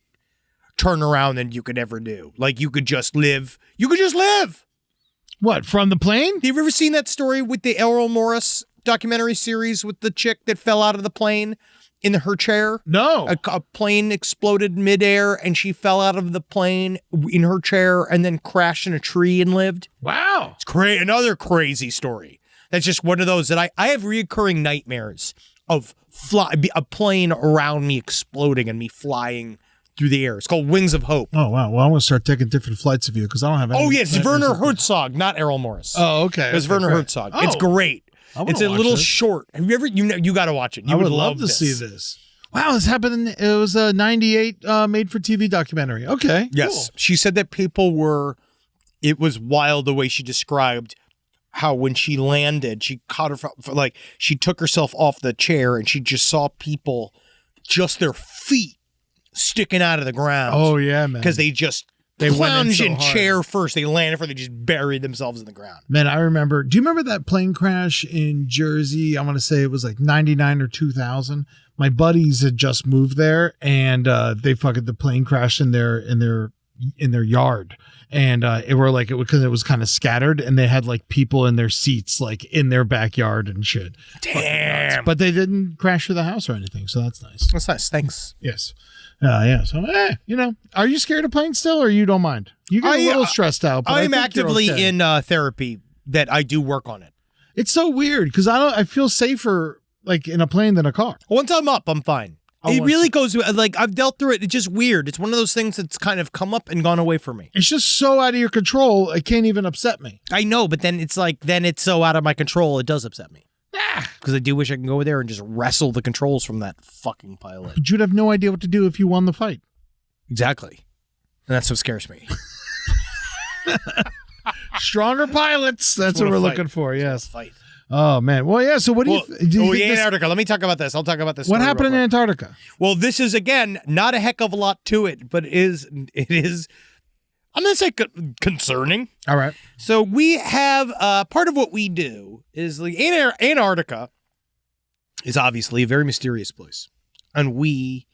turnaround that you could ever do. Like, you could just live. You could just live. What, from the plane? Have you ever seen that story with the Errol Morris documentary series with the chick that fell out of the plane in her chair? No. A plane exploded midair and she fell out of the plane in her chair and then crashed in a tree and lived. Wow. It's another crazy story. That's just one of those that I have reoccurring nightmares of a plane around me exploding and me flying through the air. It's called Wings of Hope. Oh, wow. Well, I'm going to start taking different flights of you because I don't have any. Oh, yeah, it's Werner Herzog, not Errol Morris. Oh, okay. It's Werner Herzog. Oh, It's great. I wanna It's a watch little this. short. Have you ever, you got to watch it. You I would love to see this. Wow, this happened it was a 98 made-for-TV documentary. Okay, Yes. cool. She said that it was wild the way she described how when she landed, she caught her, she took herself off the chair and she just saw people, just their feet sticking out of the ground. Oh, yeah, man. Because they went in plunged so in hard. chair first. They landed first. They just buried themselves in the ground. Man, I remember. Do you remember that plane crash in Jersey? I want to say it was like 99 or 2000. My buddies had just moved there, and the plane crashed in their yard, and because it was kind of scattered, and they had like people in their seats like in their backyard and shit. Damn. But they didn't crash through the house or anything, so that's nice. That's nice. Thanks. Yes. Yeah. So, are you scared of planes still, or you don't mind? You get a little stressed out. But I'm I think you're actively okay. in therapy that I do work on it. It's so weird because I feel safer like in a plane than a car. Once I'm up, I'm fine. It really goes, like, I've dealt through it. It's just weird. It's one of those things that's kind of come up and gone away from me. It's just so out of your control. It can't even upset me. I know, but then it's so out of my control, it does upset me. Because I do wish I could go there and just wrestle the controls from that fucking pilot. But you'd have no idea what to do if you won the fight. Exactly. And that's what scares me. Stronger pilots. That's what we're looking for. Yes. Fight. Oh, man. Well, yeah. So what do you think Antarctica. Let me talk about this. I'll talk about this. What story happened in real quick. Antarctica? Well, this is, again, not a heck of a lot to it, but it is, I'm going to say concerning. All right. So we have, part of what we do is Antarctica is obviously a very mysterious place. And we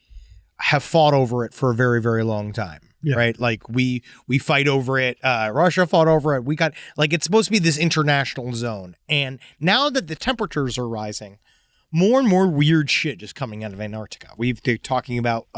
have fought over it for a very, very long time. Yeah. Right? Like we fight over it. Russia fought over it. We got, like, it's supposed to be this international zone. And now that the temperatures are rising, more and more weird shit is coming out of Antarctica. They're talking about,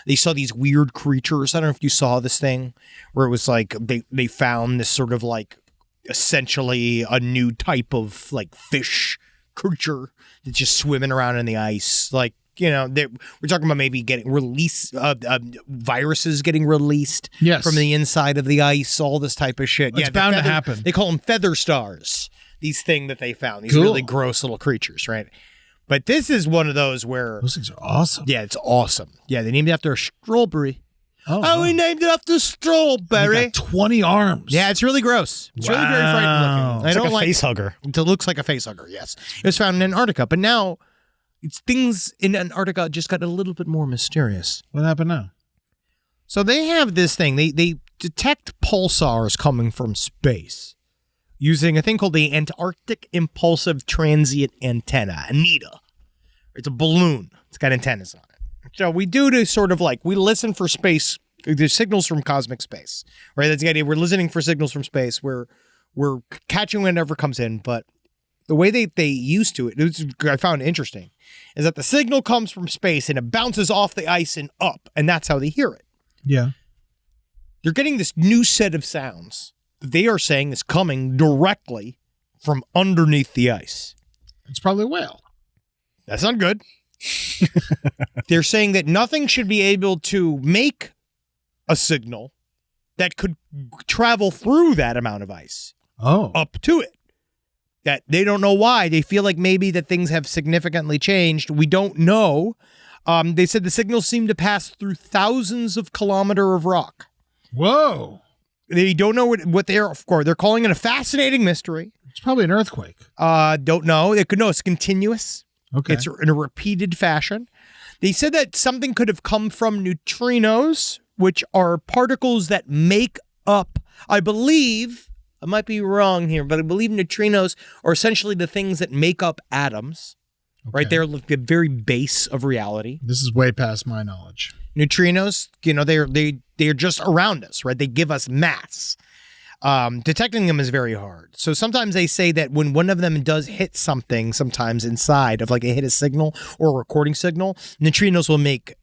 they saw these weird creatures. I don't know if you saw this thing where it was like, they found this sort of like essentially a new type of like fish creature that's just swimming around in the ice. Like, we're talking about maybe getting released, viruses getting released from the inside of the ice, all this type of shit. It's bound to happen. They call them feather stars, these things that they found, these really gross little creatures, right? But this is one of those where... Those things are awesome. Yeah, it's awesome. Yeah, they named it after a strawberry. Oh, we named it after strawberry. They got 20 arms. Yeah, it's really gross. It's really very frightening looking. It's like a face hugger. It looks like a face hugger, yes. It was found in Antarctica, but now things in Antarctica just got a little bit more mysterious. What happened now? So they have this thing. They detect pulsars coming from space using a thing called the Antarctic Impulsive Transient Antenna, ANITA. It's a balloon. It's got antennas on it. So we do to sort of like, we listen for space, there's signals from cosmic space, right? That's the idea. We're listening for signals from space. We're catching whenever comes in, but the way they used to it, I found it interesting, is that the signal comes from space and it bounces off the ice and up, and that's how they hear it. Yeah. They're getting this new set of sounds that they are saying is coming directly from underneath the ice. It's probably a whale. That's not good. They're saying that nothing should be able to make a signal that could travel through that amount of ice up to it. That they don't know why. They feel like maybe that things have significantly changed. We don't know. They said the signals seem to pass through thousands of kilometers of rock. Whoa. They don't know what they're, of course, they're calling it a fascinating mystery. It's probably an earthquake. Don't know. It's continuous. Okay. It's in a repeated fashion. They said that something could have come from neutrinos, which are particles that make up, I believe, I might be wrong here, but I believe neutrinos are essentially the things that make up atoms. Okay. Right? They're like the very base of reality. This is way past my knowledge. Neutrinos, they're just around us, right? They give us mass. Detecting them is very hard. So sometimes they say that when one of them does hit something, sometimes inside of like it hit a signal or a recording signal, neutrinos will make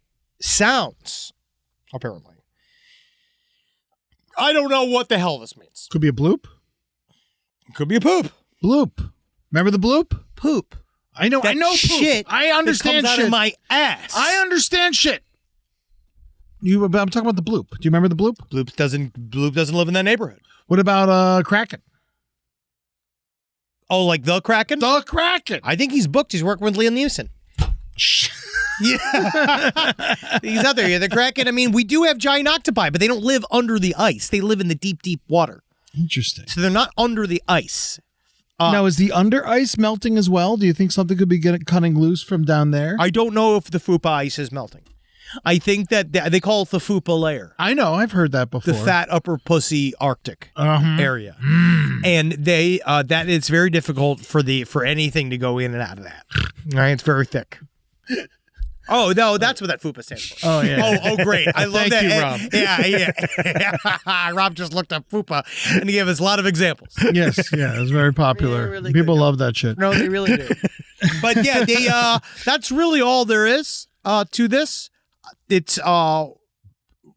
sounds, apparently. I don't know what the hell this means. Could be a bloop. Could be a poop. Bloop. Remember the bloop? Poop. I know poop. Shit. I understand that comes shit. out of my ass. I understand shit. I'm talking about the bloop. Do you remember the bloop? Bloop doesn't live in that neighborhood. What about Kraken? Oh, like the Kraken? The Kraken. I think he's booked. He's working with Liam Neeson. Yeah. He's out there. Yeah, the Kraken. I mean, we do have giant octopi, but they don't live under the ice. They live in the deep, deep water. Interesting. So they're not under the ice. Now, is the under ice melting as well? Do you think something could be cutting loose from down there? I don't know if the Fupa ice is melting. I think that they call it the Fupa layer. I know. I've heard that before. The fat upper pussy Arctic area. And they that it's very difficult for anything to go in and out of that. All right, it's very thick. Oh no, that's what that FUPA stands for. Oh yeah. Oh great. I love Thank that. you, Rob. Yeah. Rob just looked up FUPA and he gave us a lot of examples. Yes, yeah, it's very popular. Really People good. love that shit. No, they really do. But yeah, they that's really all there is to this. It's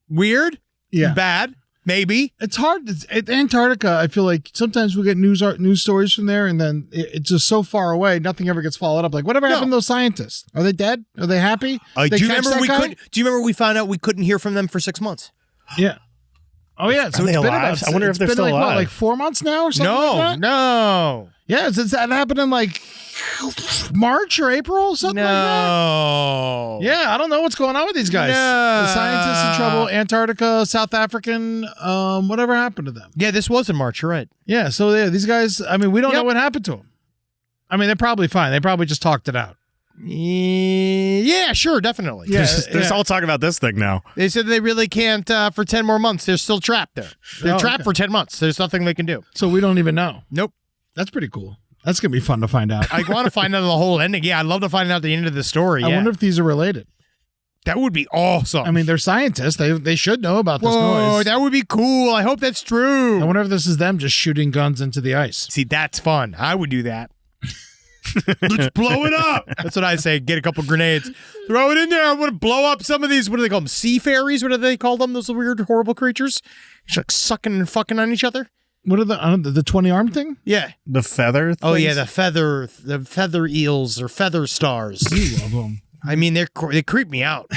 weird, bad, maybe. It's hard. Antarctica, I feel like sometimes we get news stories from there, and then it's just so far away, nothing ever gets followed up. Like, whatever happened to those scientists? Are they dead? Are they happy? Do you remember we found out we couldn't hear from them for 6 months? Yeah. Oh yeah. So Are it's they been alive? about. I wonder if it's they're been still like, alive. What, like 4 months now or something? like that? No. Yeah, that happened in like March or April, something like that. Yeah, I don't know what's going on with these guys. No. The scientists in trouble. Antarctica, South African, whatever happened to them? Yeah, this was in March. You're right. Yeah, so yeah, these guys. I mean, we don't know what happened to them. I mean, they're probably fine. They probably just talked it out. Yeah, sure, definitely. Yeah, There's all talking about this thing now. They said they really can't for 10 more months. They're still trapped there. They're trapped for 10 months. There's nothing they can do. So we don't even know. Nope. That's pretty cool. That's gonna be fun to find out. I want to find out the whole ending. Yeah, I'd love to find out the end of the story. I wonder if these are related. That would be awesome. I mean, they're scientists. They should know about this Whoa, noise. that would be cool. I hope that's true. I wonder if this is them just shooting guns into the ice. See, that's fun. I would do that. Let's blow it up. That's what I say. Get a couple grenades. Throw it in there. I want to blow up some of these. What do they call them? Sea fairies? What do they call them? Those weird, horrible creatures? Just like sucking and fucking on each other. What are the 20 arm thing? Yeah. The feather Oh things? yeah, the feather eels or feather stars. You love them. I mean, they creep me out.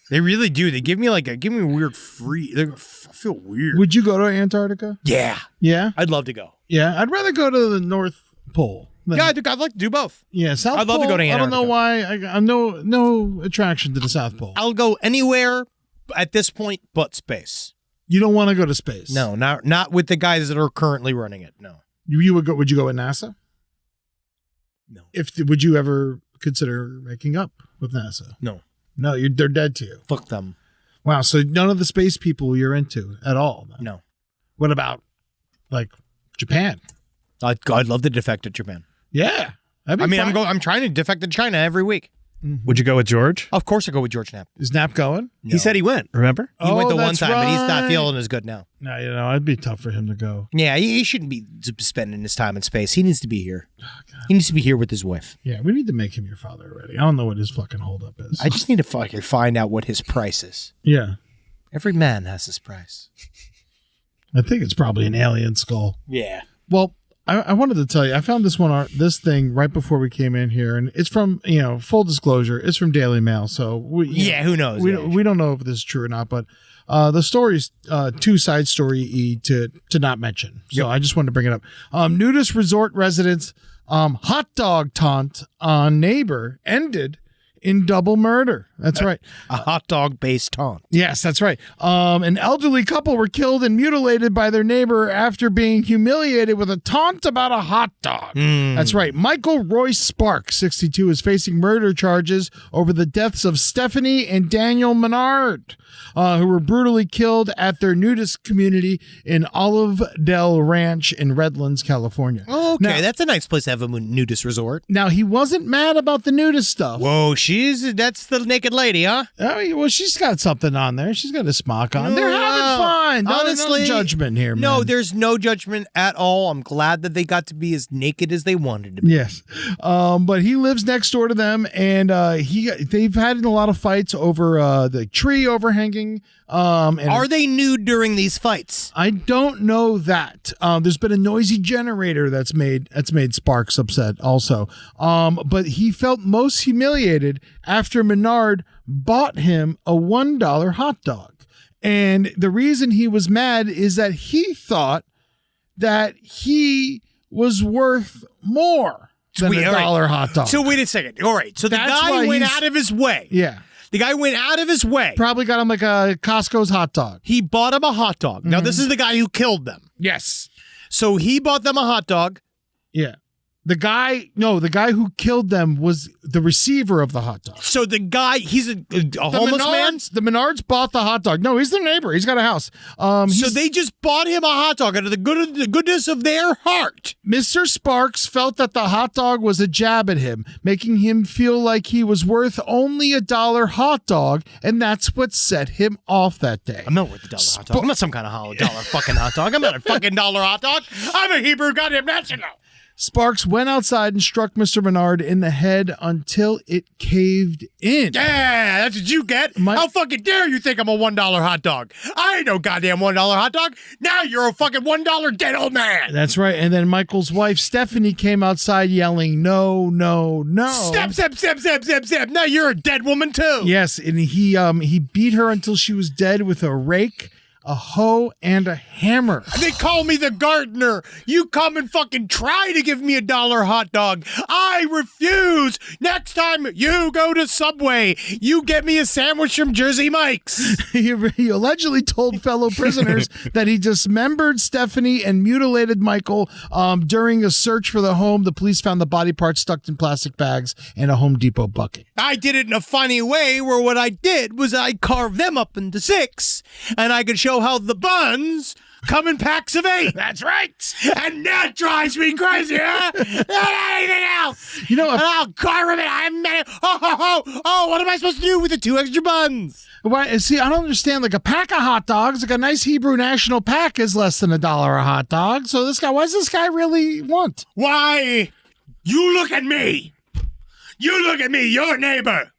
They really do. They give me a weird I feel weird. Would you go to Antarctica? Yeah. Yeah. I'd love to go. Yeah. I'd rather go to the North Pole. than- Yeah, I'd like to do both. Yeah. South I'd love to Pole, go to I don't know Antarctica. why. I'm no attraction to the South Pole. I'll go anywhere at this point but space. You don't want to go to space. No, not with the guys that are currently running it. No. You would go. Would you go with NASA? No. Would you ever consider making up with NASA? No. No, they're dead to you. Fuck them. Wow. So none of the space people you're into at all. No. What about like Japan? I'd love to defect to Japan. Yeah. That'd be fun. I'm trying to defect to China every week. Would you go with George? Of course I go with George Knapp. Is Nap going? He said he went, remember? He went the one that's time, but he's not right. feeling as good now. No, it'd be tough for him to go. Yeah, he shouldn't be spending his time in space. He needs to be here. He needs to be here with his wife. Yeah, we need to make him your father already. I don't know what his fucking holdup is. I just need to fucking find out what his price is. Yeah. Every man has his price. I think it's probably an alien skull. Yeah. Well, I wanted to tell you, I found this thing right before we came in here, and it's from, full disclosure, it's from Daily Mail. So who knows? We don't know if this is true or not, but the story's too side story to not mention. So I just wanted to bring it up. Nudist resort residents hot dog taunt on neighbor ended in double murder. That's right. A hot dog based taunt. Yes, that's right. An elderly couple were killed and mutilated by their neighbor after being humiliated with a taunt about a hot dog. That's right. Michael Royce Sparks, 62, is facing murder charges over the deaths of Stephanie and Daniel Menard, who were brutally killed at their nudist community in Olive Del Ranch in Redlands, California. Okay, Now, that's a nice place to have a nudist resort. Now, he wasn't mad about the nudist stuff. Whoa, that's the naked lady, huh? Well, she's got something on there. She's got a smock on. They're having fun. Honestly, no judgment here, man. No, there's no judgment at all. I'm glad that they got to be as naked as they wanted to be. Yes. But he lives next door to them, and they've had a lot of fights over the tree overhanging. And Are they nude during these fights? I don't know that. There's been a noisy generator that's made Sparks upset also. But he felt most humiliated after Menard bought him a $1 hot dog. And the reason he was mad is that he thought that he was worth more than a $1 hot dog. So wait a second. All right. So the guy went out of his way. Yeah. The guy went out of his way. Probably got him like a Costco's hot dog. He bought him a hot dog. Now, this is the guy who killed them. Yes. So he bought them a hot dog. Yeah. The guy who killed them was the receiver of the hot dog. So the guy, he's a homeless man? The Menards bought the hot dog. No, he's their neighbor. He's got a house. So they just bought him a hot dog out of the goodness of their heart. Mr. Sparks felt that the hot dog was a jab at him, making him feel like he was worth only a $1 hot dog, and that's what set him off that day. I'm not worth a $1 hot dog. I'm not some kind of $1 fucking hot dog. I'm not a fucking $1 hot dog. I'm a Hebrew goddamn national. Sparks went outside and struck Mr. Menard in the head until it caved in. Yeah, that's what you get. How fucking dare you think I'm a $1 hot dog? I ain't no goddamn $1 hot dog. Now you're a fucking $1 dead old man. That's right. And then Michael's wife, Stephanie, came outside yelling, no, no, no. Step. Now you're a dead woman too. Yes, and he beat her until she was dead with a rake, a hoe, and a hammer. They call me the gardener. You come and fucking try to give me a $1 hot dog. I refuse. Next time you go to Subway, you get me a sandwich from Jersey Mike's. He allegedly told fellow prisoners that he dismembered Stephanie and mutilated Michael. During a search for the home, the police found the body parts stuck in plastic bags in a Home Depot bucket. I did it in a funny way where what I did was I carved them up into 6, and I could show how the buns come in packs of 8. That's right. And that drives me crazier than anything else. You know, and I'll carve it. What am I supposed to do with the 2 extra buns? Why? See, I don't understand. Like a pack of hot dogs, like a nice Hebrew national pack, is less than $1 a hot dog. So why does this guy really want? Why? You look at me. You look at me, your neighbor.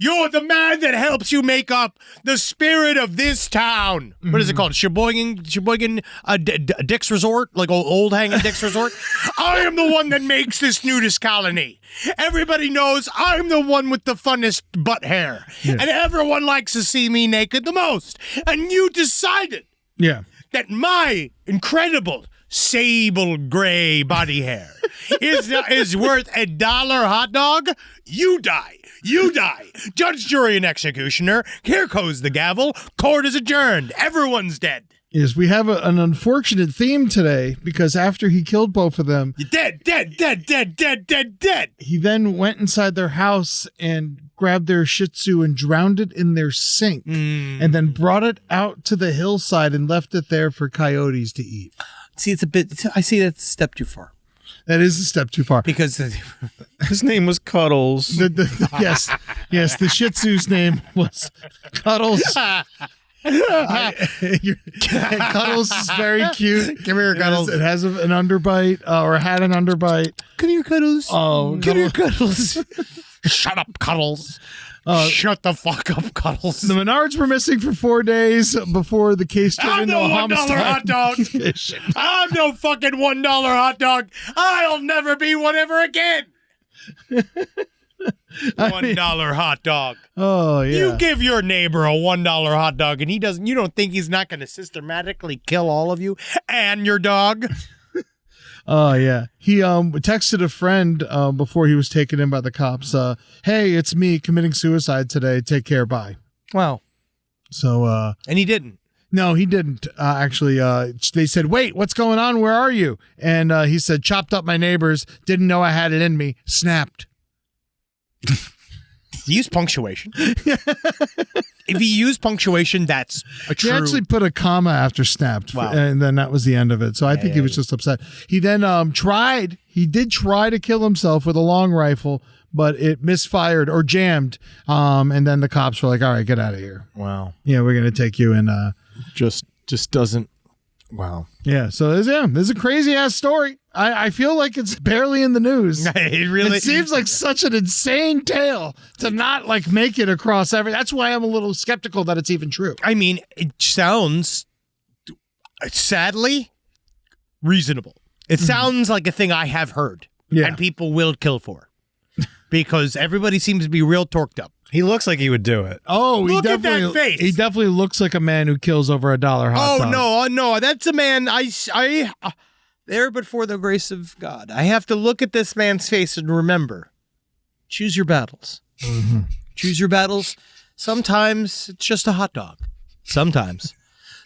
You're the man that helps you make up the spirit of this town. What is it called? Sheboygan Dick's Resort? Like old hanging Dick's Resort? I am the one that makes this nudist colony. Everybody knows I'm the one with the funnest butt hair. Yeah. And everyone likes to see me naked the most. And you decided that my incredible sable gray body hair is worth a $1 hot dog. You die. Judge, jury, and executioner. Here goes the gavel. Court is adjourned. Everyone's dead. Yes, we have an unfortunate theme today because after he killed both of them, you're dead. He then went inside their house and grabbed their Shih Tzu and drowned it in their sink, and then brought it out to the hillside and left it there for coyotes to eat. See, I see that's a step too far. That is a step too far. Because his name was Cuddles. Yes, the Shih Tzu's name was Cuddles. Cuddles is very cute. Come here, Cuddles. It has an underbite, or had an underbite. Come here, Cuddles. Oh, come here, Cuddles. Shut up, Cuddles. Shut the fuck up, Cuddles. The Menards were missing for 4 days before the case turned I'm into no a $1 homicide. hot dog. I'm no fucking $1 hot dog. I'll never be one ever again. $1 hot dog. Oh yeah. You give your neighbor a $1 hot dog and he doesn't, you don't think he's not going to systematically kill all of you and your dog? Oh yeah. He texted a friend before he was taken in by the cops. Hey, it's me committing suicide today. Take care. Bye. Wow. So and he didn't. no, he didn't. Actually, they said, "Wait, what's going on? Where are you?" And he said, "Chopped up my neighbors. Didn't know I had it in me. Snapped." Use punctuation. If he used punctuation, that's a true. He actually put a comma after snapped, Wow. and then that was the end of it. So I think he was just upset. He then He did try to kill himself with a long rifle, but it misfired or jammed. And then the cops were like, "All right, get out of here. Wow. Yeah, we're gonna take you." And Just doesn't. Wow. yeah, so this is a crazy ass story. I feel like it's barely in the news. It really It seems like such an insane tale to not like make it across every. That's why I'm a little skeptical that it's even true. I mean, it sounds sadly reasonable. It sounds like a thing I have heard Yeah. and people will kill for because everybody seems to be real torqued up. He looks like he would do it. Oh, Look at that face. He definitely looks like a man who kills over $1 hot dog. No, that's a man. I there, but for the grace of God, I have to look at this man's face and remember: choose your battles. Mm-hmm. Choose your battles. Sometimes it's just a hot dog. Sometimes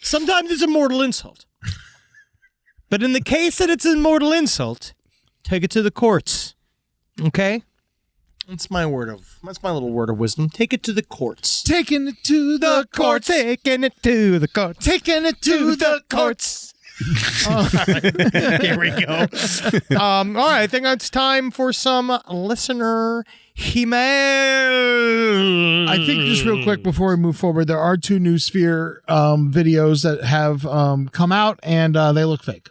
it's a mortal insult. But in the case that it's a mortal insult, take it to the courts. Okay, that's my little word of wisdom. Take it to the courts. Taking it to the courts. Taking it to the courts. Taking it to the courts. Here we go. All right, I think it's time for some listener email. I think just real quick before we move forward, there are 2 new Sphere videos that have come out, and they look fake.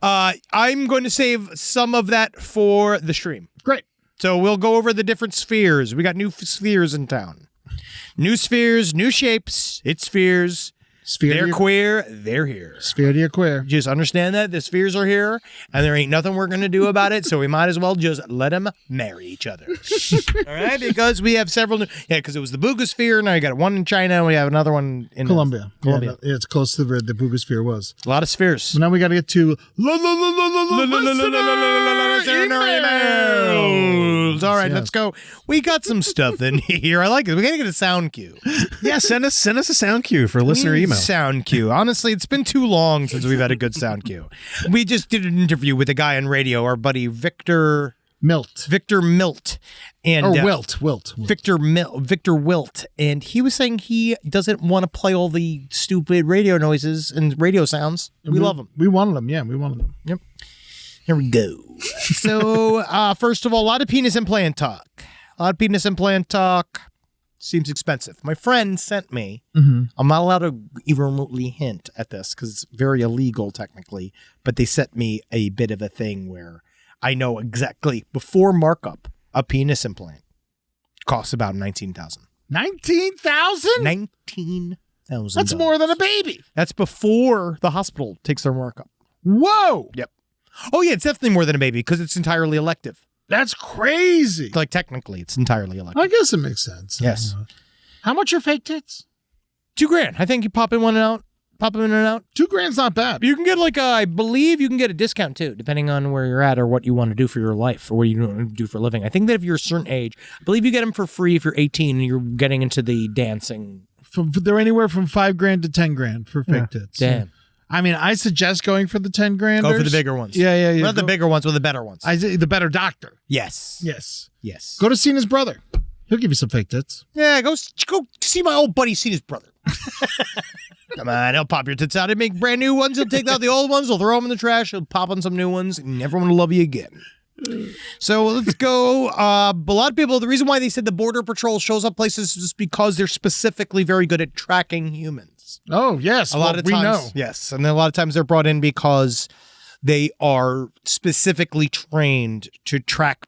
I'm going to save some of that for the stream. Great. So we'll go over the different spheres. We got new spheres in town. New spheres, new shapes. It's spheres. They're queer. They're here. Sphere to queer. Just understand that the spheres are here, and there ain't nothing we're going to do about it, so we might as well just let them marry each other. All right? Because we have several new... Yeah, because it was the Boogosphere, now you got one in China, and we have another one in... Colombia. Colombia. Yeah, it's close to where the Boogosphere was. A lot of spheres. So now we got to get to emails. All right, Yes. let's go. We got some stuff in here. I like it. We got to get a sound cue. Yeah, send us a sound cue for listener email. Sound cue. Honestly, it's been too long since we've had a good sound cue. We just did an interview with a guy on radio, our buddy Victor Milt. and Or Wilt. Victor Wilt, and he was saying he doesn't want to play all the stupid radio noises and radio sounds. We love them. We wanted them. Yeah, we wanted them. Yep. Here we go. So, first of all, a lot of penis implant talk. Seems expensive. My friend sent me. I'm not allowed to even remotely hint at this because it's very illegal technically, but they sent me a bit of a thing where I know exactly before markup a penis implant costs about $19,000. $19,000? $19,000. That's more than a baby. That's before the hospital takes their markup. Whoa. Yep. Oh yeah, it's definitely more than a baby because it's entirely elective. That's crazy. Like technically, it's entirely elective. I guess it makes sense. Yes. How much are fake tits? $2,000. I think you pop in one and out. Pop them in and out. $2,000's not bad. You can get I believe you can get a discount too, depending on where you're at or what you want to do for your life or what you want to do for a living. I think that if you're a certain age, I believe you get them for free if you're 18 and you're getting into the dancing. They're anywhere from $5,000 to $10,000 for fake tits. Damn. I mean, I suggest going for the $10,000. Go for the bigger ones. Yeah. Not the bigger ones, but the better ones. The better doctor. Yes. Yes. Go to Cena's brother. He'll give you some fake tits. Yeah, go see my old buddy Cena's brother. Come on, he'll pop your tits out. He'll make brand new ones. He'll take out the old ones. He'll throw them in the trash. He'll pop on some new ones. And everyone will love you again. So let's go. A lot of people, the reason why they said the Border Patrol shows up places is because they're specifically very good at tracking humans. Oh, yes. A lot of times. We know. Yes. And then a lot of times they're brought in because they are specifically trained to track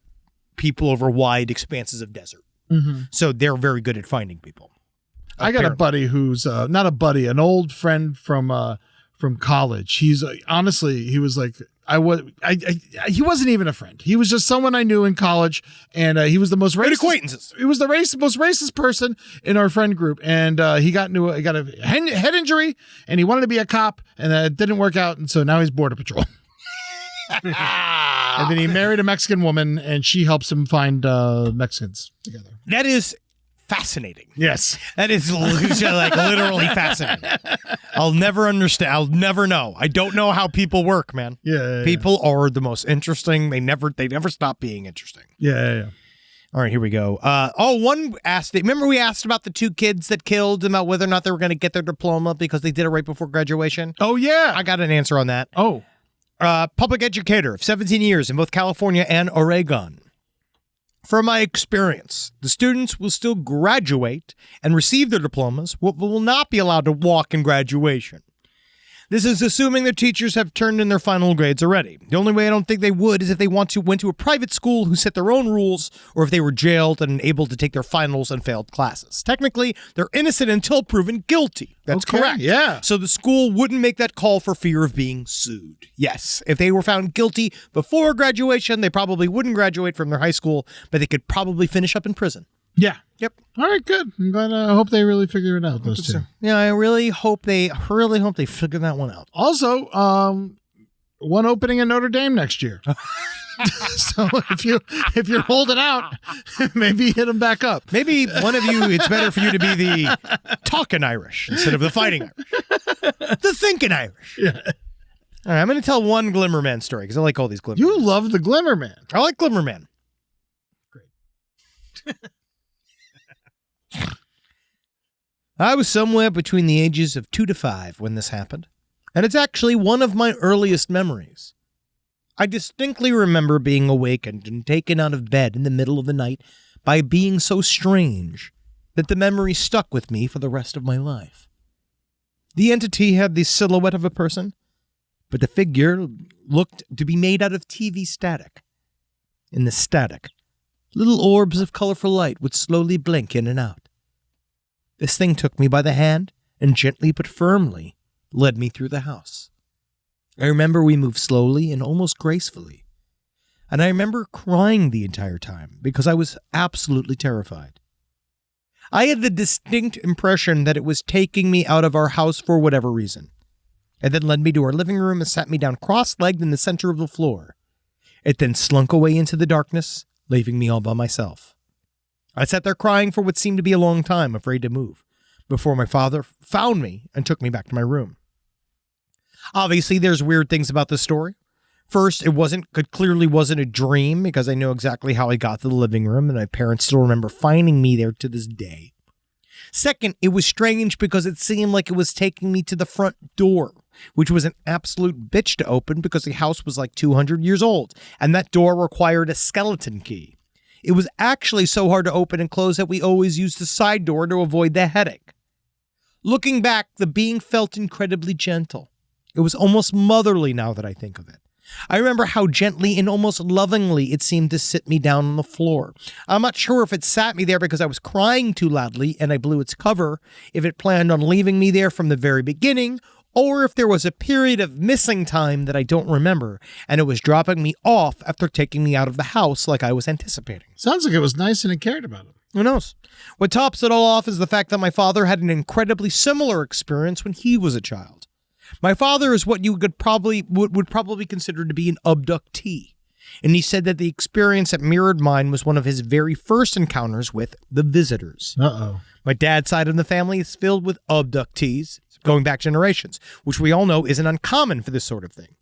people over wide expanses of desert. So they're very good at finding people. I got a buddy who's not a buddy, an old friend from college. He's honestly, he was like, he wasn't even a friend. He was just someone I knew in college, and he was the most racist. Acquaintances. He was the most racist person in our friend group, and he got a head injury, and he wanted to be a cop, and it didn't work out, and so now he's border patrol. And then he married a Mexican woman, and she helps him find Mexicans together. That is fascinating. Yes. That is like literally fascinating. I'll never understand. I'll never know. I don't know how people work, man. Yeah. People are the most interesting. They never stop being interesting. Yeah. All right, here we go. One asked, remember we asked about the 2 kids that killed, about whether or not they were going to get their diploma because they did it right before graduation? Oh, yeah. I got an answer on that. Oh. Public educator of 17 years in both California and Oregon. From my experience, the students will still graduate and receive their diplomas, but will not be allowed to walk in graduation. This is assuming their teachers have turned in their final grades already. The only way I don't think they would is if they went to a private school who set their own rules, or if they were jailed and unable to take their finals and failed classes. Technically, they're innocent until proven guilty. That's correct. Yeah. So the school wouldn't make that call for fear of being sued. Yes. If they were found guilty before graduation, they probably wouldn't graduate from their high school, but they could probably finish up in prison. Yeah. Yep. All right, good. I'm glad. I hope they really figure it out, those 2. Yeah, I really hope they figure that one out. Also, one opening in Notre Dame next year. So if you're holding out, maybe hit them back up. Maybe one of you, it's better for you to be the talking Irish instead of the fighting Irish. The thinking Irish. Yeah. All right, I'm going to tell one Glimmerman story because I like all these Glimmerman. You love the Glimmerman. I like Glimmerman. Great. I was somewhere between the ages of 2 to 5 when this happened, and it's actually one of my earliest memories. I distinctly remember being awakened and taken out of bed in the middle of the night by being so strange that the memory stuck with me for the rest of my life. The entity had the silhouette of a person, but the figure looked to be made out of TV static. In the static, little orbs of colorful light would slowly blink in and out. This thing took me by the hand and gently but firmly led me through the house. I remember we moved slowly and almost gracefully, and I remember crying the entire time because I was absolutely terrified. I had the distinct impression that it was taking me out of our house for whatever reason. It then led me to our living room and sat me down cross-legged in the center of the floor. It then slunk away into the darkness, leaving me all by myself. I sat there crying for what seemed to be a long time, afraid to move, before my father found me and took me back to my room. Obviously, there's weird things about this story. First, it clearly wasn't a dream because I know exactly how I got to the living room, and my parents still remember finding me there to this day. Second, it was strange because it seemed like it was taking me to the front door, which was an absolute bitch to open because the house was like 200 years old, and that door required a skeleton key. It was actually so hard to open and close that we always used the side door to avoid the headache. Looking back, the being felt incredibly gentle. It was almost motherly now that I think of it. I remember how gently and almost lovingly it seemed to sit me down on the floor. I'm not sure if it sat me there because I was crying too loudly and I blew its cover, if it planned on leaving me there from the very beginning, or if there was a period of missing time that I don't remember, and it was dropping me off after taking me out of the house like I was anticipating. Sounds like it was nice and it cared about him. Who knows? What tops it all off is the fact that my father had an incredibly similar experience when he was a child. My father is what you would probably consider to be an abductee, and he said that the experience that mirrored mine was one of his very first encounters with the visitors. Uh-oh. My dad's side of the family is filled with abductees, going back generations, which we all know isn't uncommon for this sort of thing.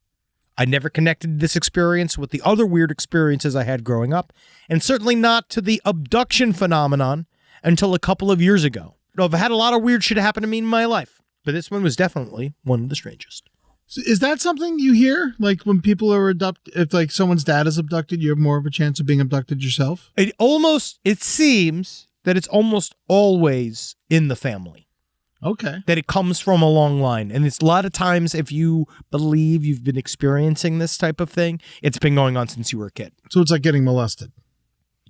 I never connected this experience with the other weird experiences I had growing up, and certainly not to the abduction phenomenon until a couple of years ago. I've had a lot of weird shit happen to me in my life, but this one was definitely one of the strangest. So is that something you hear? Like when people are abducted, if like someone's dad is abducted, you have more of a chance of being abducted yourself? It seems that it's almost always in the family. Okay. That it comes from a long line. And it's a lot of times, if you believe you've been experiencing this type of thing, it's been going on since you were a kid. So it's like getting molested.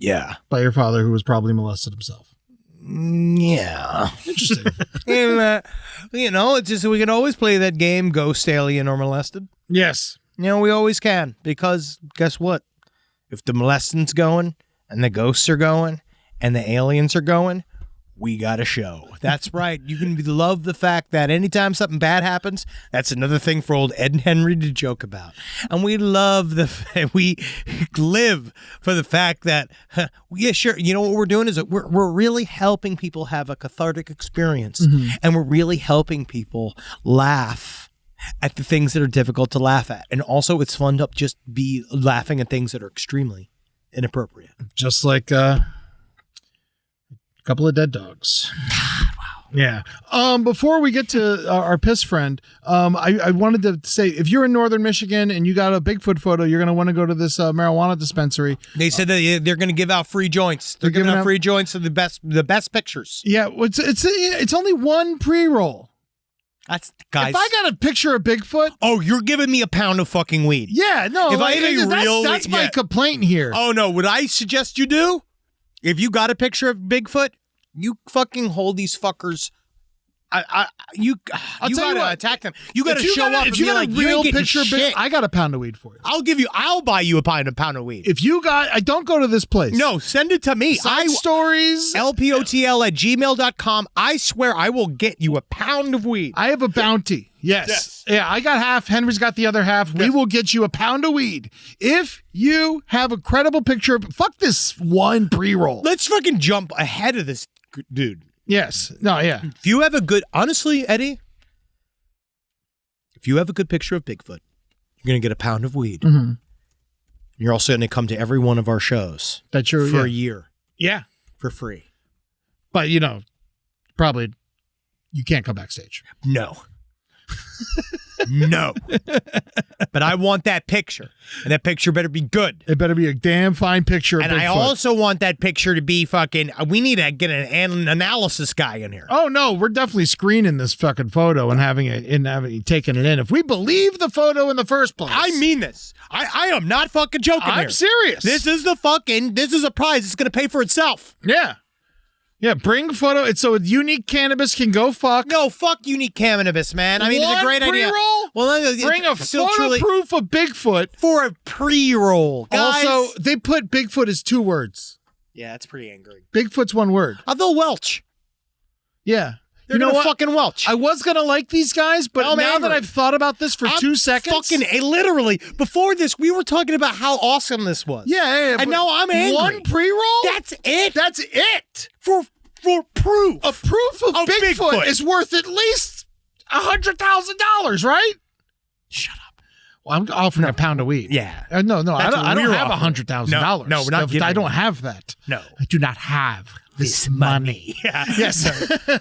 Yeah. by your father, who was probably molested himself. Yeah. Interesting. And, it's just we can always play that game, Ghost, Alien, or Molested. Yes. We always can, because guess what? If the molesting's going and the ghosts are going and the aliens are going, we got a show. That's right. You can love the fact that anytime something bad happens, that's another thing for old Ed and Henry to joke about. And we love we live for the fact that, yeah, sure, you know what we're doing is that we're really helping people have a cathartic experience. And we're really helping people laugh at the things that are difficult to laugh at. And also it's fun to just be laughing at things that are extremely inappropriate. Just like a couple of dead dogs. Wow. Yeah. Before we get to our piss friend, I wanted to say, if you're in northern Michigan and you got a Bigfoot photo, you're going to want to go to this marijuana dispensary. They said that they're going to give out free joints. They're giving out free joints of the best pictures. Yeah, it's only one pre-roll. That's, guys. If I got a picture of Bigfoot, oh, you're giving me a pound of fucking weed. Yeah, no. If I had a real, that's my complaint here. Oh no, what I suggest you do, if you got a picture of Bigfoot, you fucking hold these fuckers. You gotta attack them. You gotta show up and be like, you ain't getting shit. I got a pound of weed for you. I'll buy you a pound of weed. If you got, don't go to this place. No, send it to me. Side stories. LPOTL@gmail.com. I swear I will get you a pound of weed. I have a bounty. Yes. Yeah, I got half. Henry's got the other half. We will get you a pound of weed. If you have a credible picture of, fuck this one pre-roll. Let's fucking jump ahead of this dude. Yes. No, yeah. If you have a good, honestly, Eddie, if you have a good picture of Bigfoot, you're going to get a pound of weed. Mm-hmm. You're also going to come to every one of our shows for a year. Yeah. For free. But, probably you can't come backstage. No. No. But I want that picture. And that picture better be good. It better be a damn fine picture of And Bigfoot. I also want that picture to be fucking, we need to get an analysis guy in here. Oh, no, we're definitely screening this fucking photo and having taking it in. If we believe the photo in the first place. I mean this. I am not fucking joking here. I'm serious. This is a prize. It's going to pay for itself. Yeah. Yeah, bring photo. So Uniq Cannabis can go fuck. No, fuck Uniq Cannabis, man. I mean, it's a great idea. Well, bring a photo proof of Bigfoot for a pre-roll. Guys. Also, they put Bigfoot as 2 words. Yeah, that's pretty angry. Bigfoot's 1 word. They'll welch. Yeah. They're gonna fucking welch. I was gonna like these guys, but now that I've thought about this for 2 seconds, literally before this, we were talking about how awesome this was. Yeah, and now I'm angry. 1 pre-roll. That's it. That's it for proof. A proof of Bigfoot is worth at least $100,000, right? Shut up. Well, I'm offering a pound of weed. Yeah. No, I don't have $100,000. No, we're not giving I don't have that. No, I do not have this money. Yeah. Yes.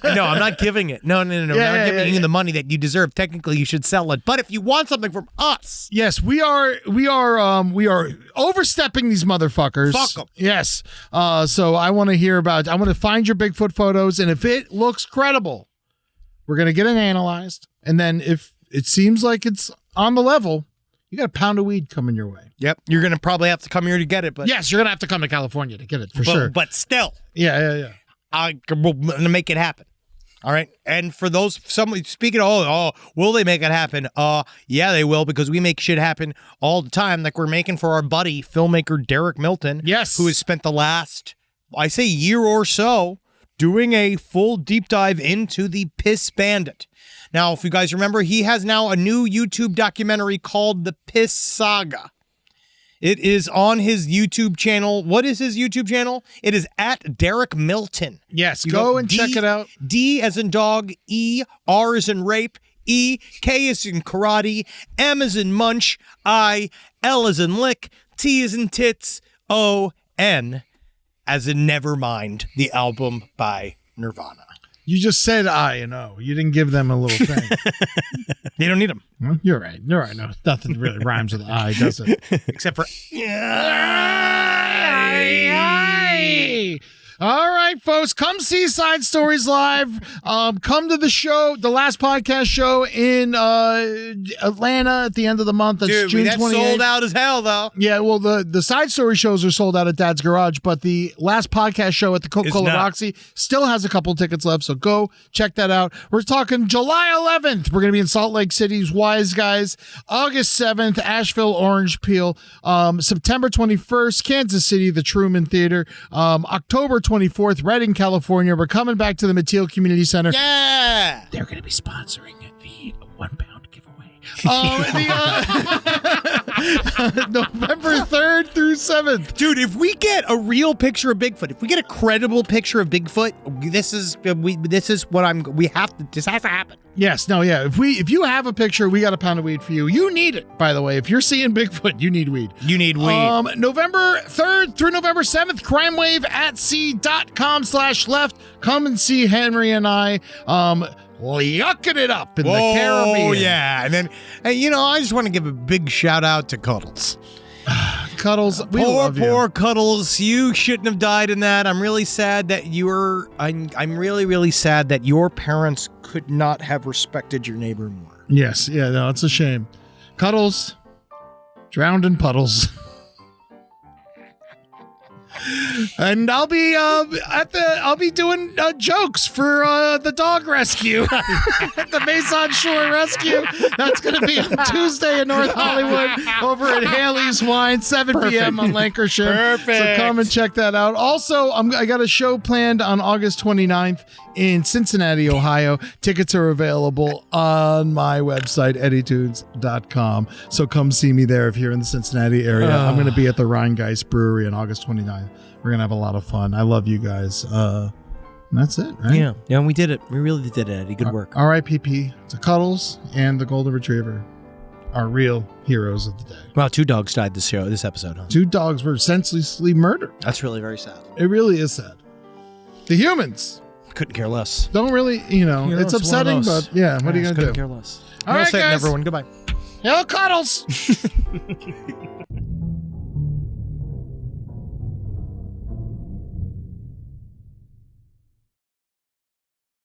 No, I'm not giving it. No. Yeah, I'm not giving you the money that you deserve. Technically, you should sell it. But if you want something from us, yes, we are overstepping these motherfuckers. Fuck them. Yes. So I want to find your Bigfoot photos, and if it looks credible, we're gonna get it analyzed, and then if it seems like it's on the level, you got a pound of weed coming your way. Yep. You're going to probably have to come here to get it. But yes, you're going to have to come to California to get it for sure. But still. Yeah. I'm going to make it happen. All right. And for those, speaking of, will they make it happen? Yeah, they will, because we make shit happen all the time. Like we're making for our buddy, filmmaker DerekMilton. Yes. Who has spent the last, I say, year or so doing a full deep dive into the Piss Bandit. Now, if you guys remember, he has now a new YouTube documentary called The Piss Saga. It is on his YouTube channel. What is his YouTube channel? It is at DerekMilton. Yes, go and check it out. D as in dog, E, R as in rape, E, K as in karate, M as in munch, I, L as in lick, T as in tits, O, N as in Nevermind, the album by Nirvana. You just said I and O. You didn't give them a little thing. They don't need them. Well, you're right. No, nothing really rhymes with I, does it? Except for... All right, folks, come see Side Stories live. Come to the show, the last podcast show in Atlanta at the end of the month. That's Dude, June that's 28th. sold out as hell, though. Yeah, well, the Side Story shows are sold out at Dad's Garage, but the last podcast show at the Coca-Cola It's not. Roxy still has a couple tickets left, so go check that out. We're talking July 11th. We're going to be in Salt Lake City's Wise Guys. August 7th, Asheville Orange Peel. September 21st, Kansas City, the Truman Theater. October 24th, Redding, California. We're coming back to the Mateel Community Center. Yeah. They're going to be sponsoring the £1 giveaway. November 3rd through 7th. Dude, if we get a real picture of Bigfoot, if we get a credible picture of Bigfoot, this is what we have to. This has to happen. Yes, no, yeah. If you have a picture, we got a pound of weed for you. You need it, by the way. If you're seeing Bigfoot, you need weed. You need weed. November 3rd through November 7th, crimewaveatsea.com/left. Come and see Henry and I yucking it up in the Caribbean. Oh, yeah. And I just want to give a big shout out to Cuddles. Cuddles, we love you. Poor Cuddles. You shouldn't have died in that. I'm really sad that I'm really, really sad that your parents could not have respected your neighbor more. Yes, yeah, no, it's a shame. Cuddles, drowned in puddles. And I'll be doing jokes for the dog rescue at the Mason Shore Rescue. That's going to be on Tuesday in North Hollywood over at Haley's Wine, 7 p.m. on Lancashire. Perfect. So come and check that out. Also, I got a show planned on August 29th in Cincinnati, Ohio. Tickets are available on my website, eddytunes.com. So come see me there if you're in the Cincinnati area. I'm going to be at the Rheingeist Brewery on August 29th. We're going to have a lot of fun. I love you guys. And that's it, right? Yeah, we did it. We really did it, Eddie. Good work. R.I.P.P. to Cuddles and the Golden Retriever, our real heroes of the day. Wow, 2 dogs died this episode, huh? 2 dogs were senselessly murdered. That's really very sad. It really is sad. The humans Couldn't care less. don't really, it's upsetting, but yeah, what are you going to do? Couldn't care less. All right, Well said, guys. everyone. Goodbye. Hello, Cuddles.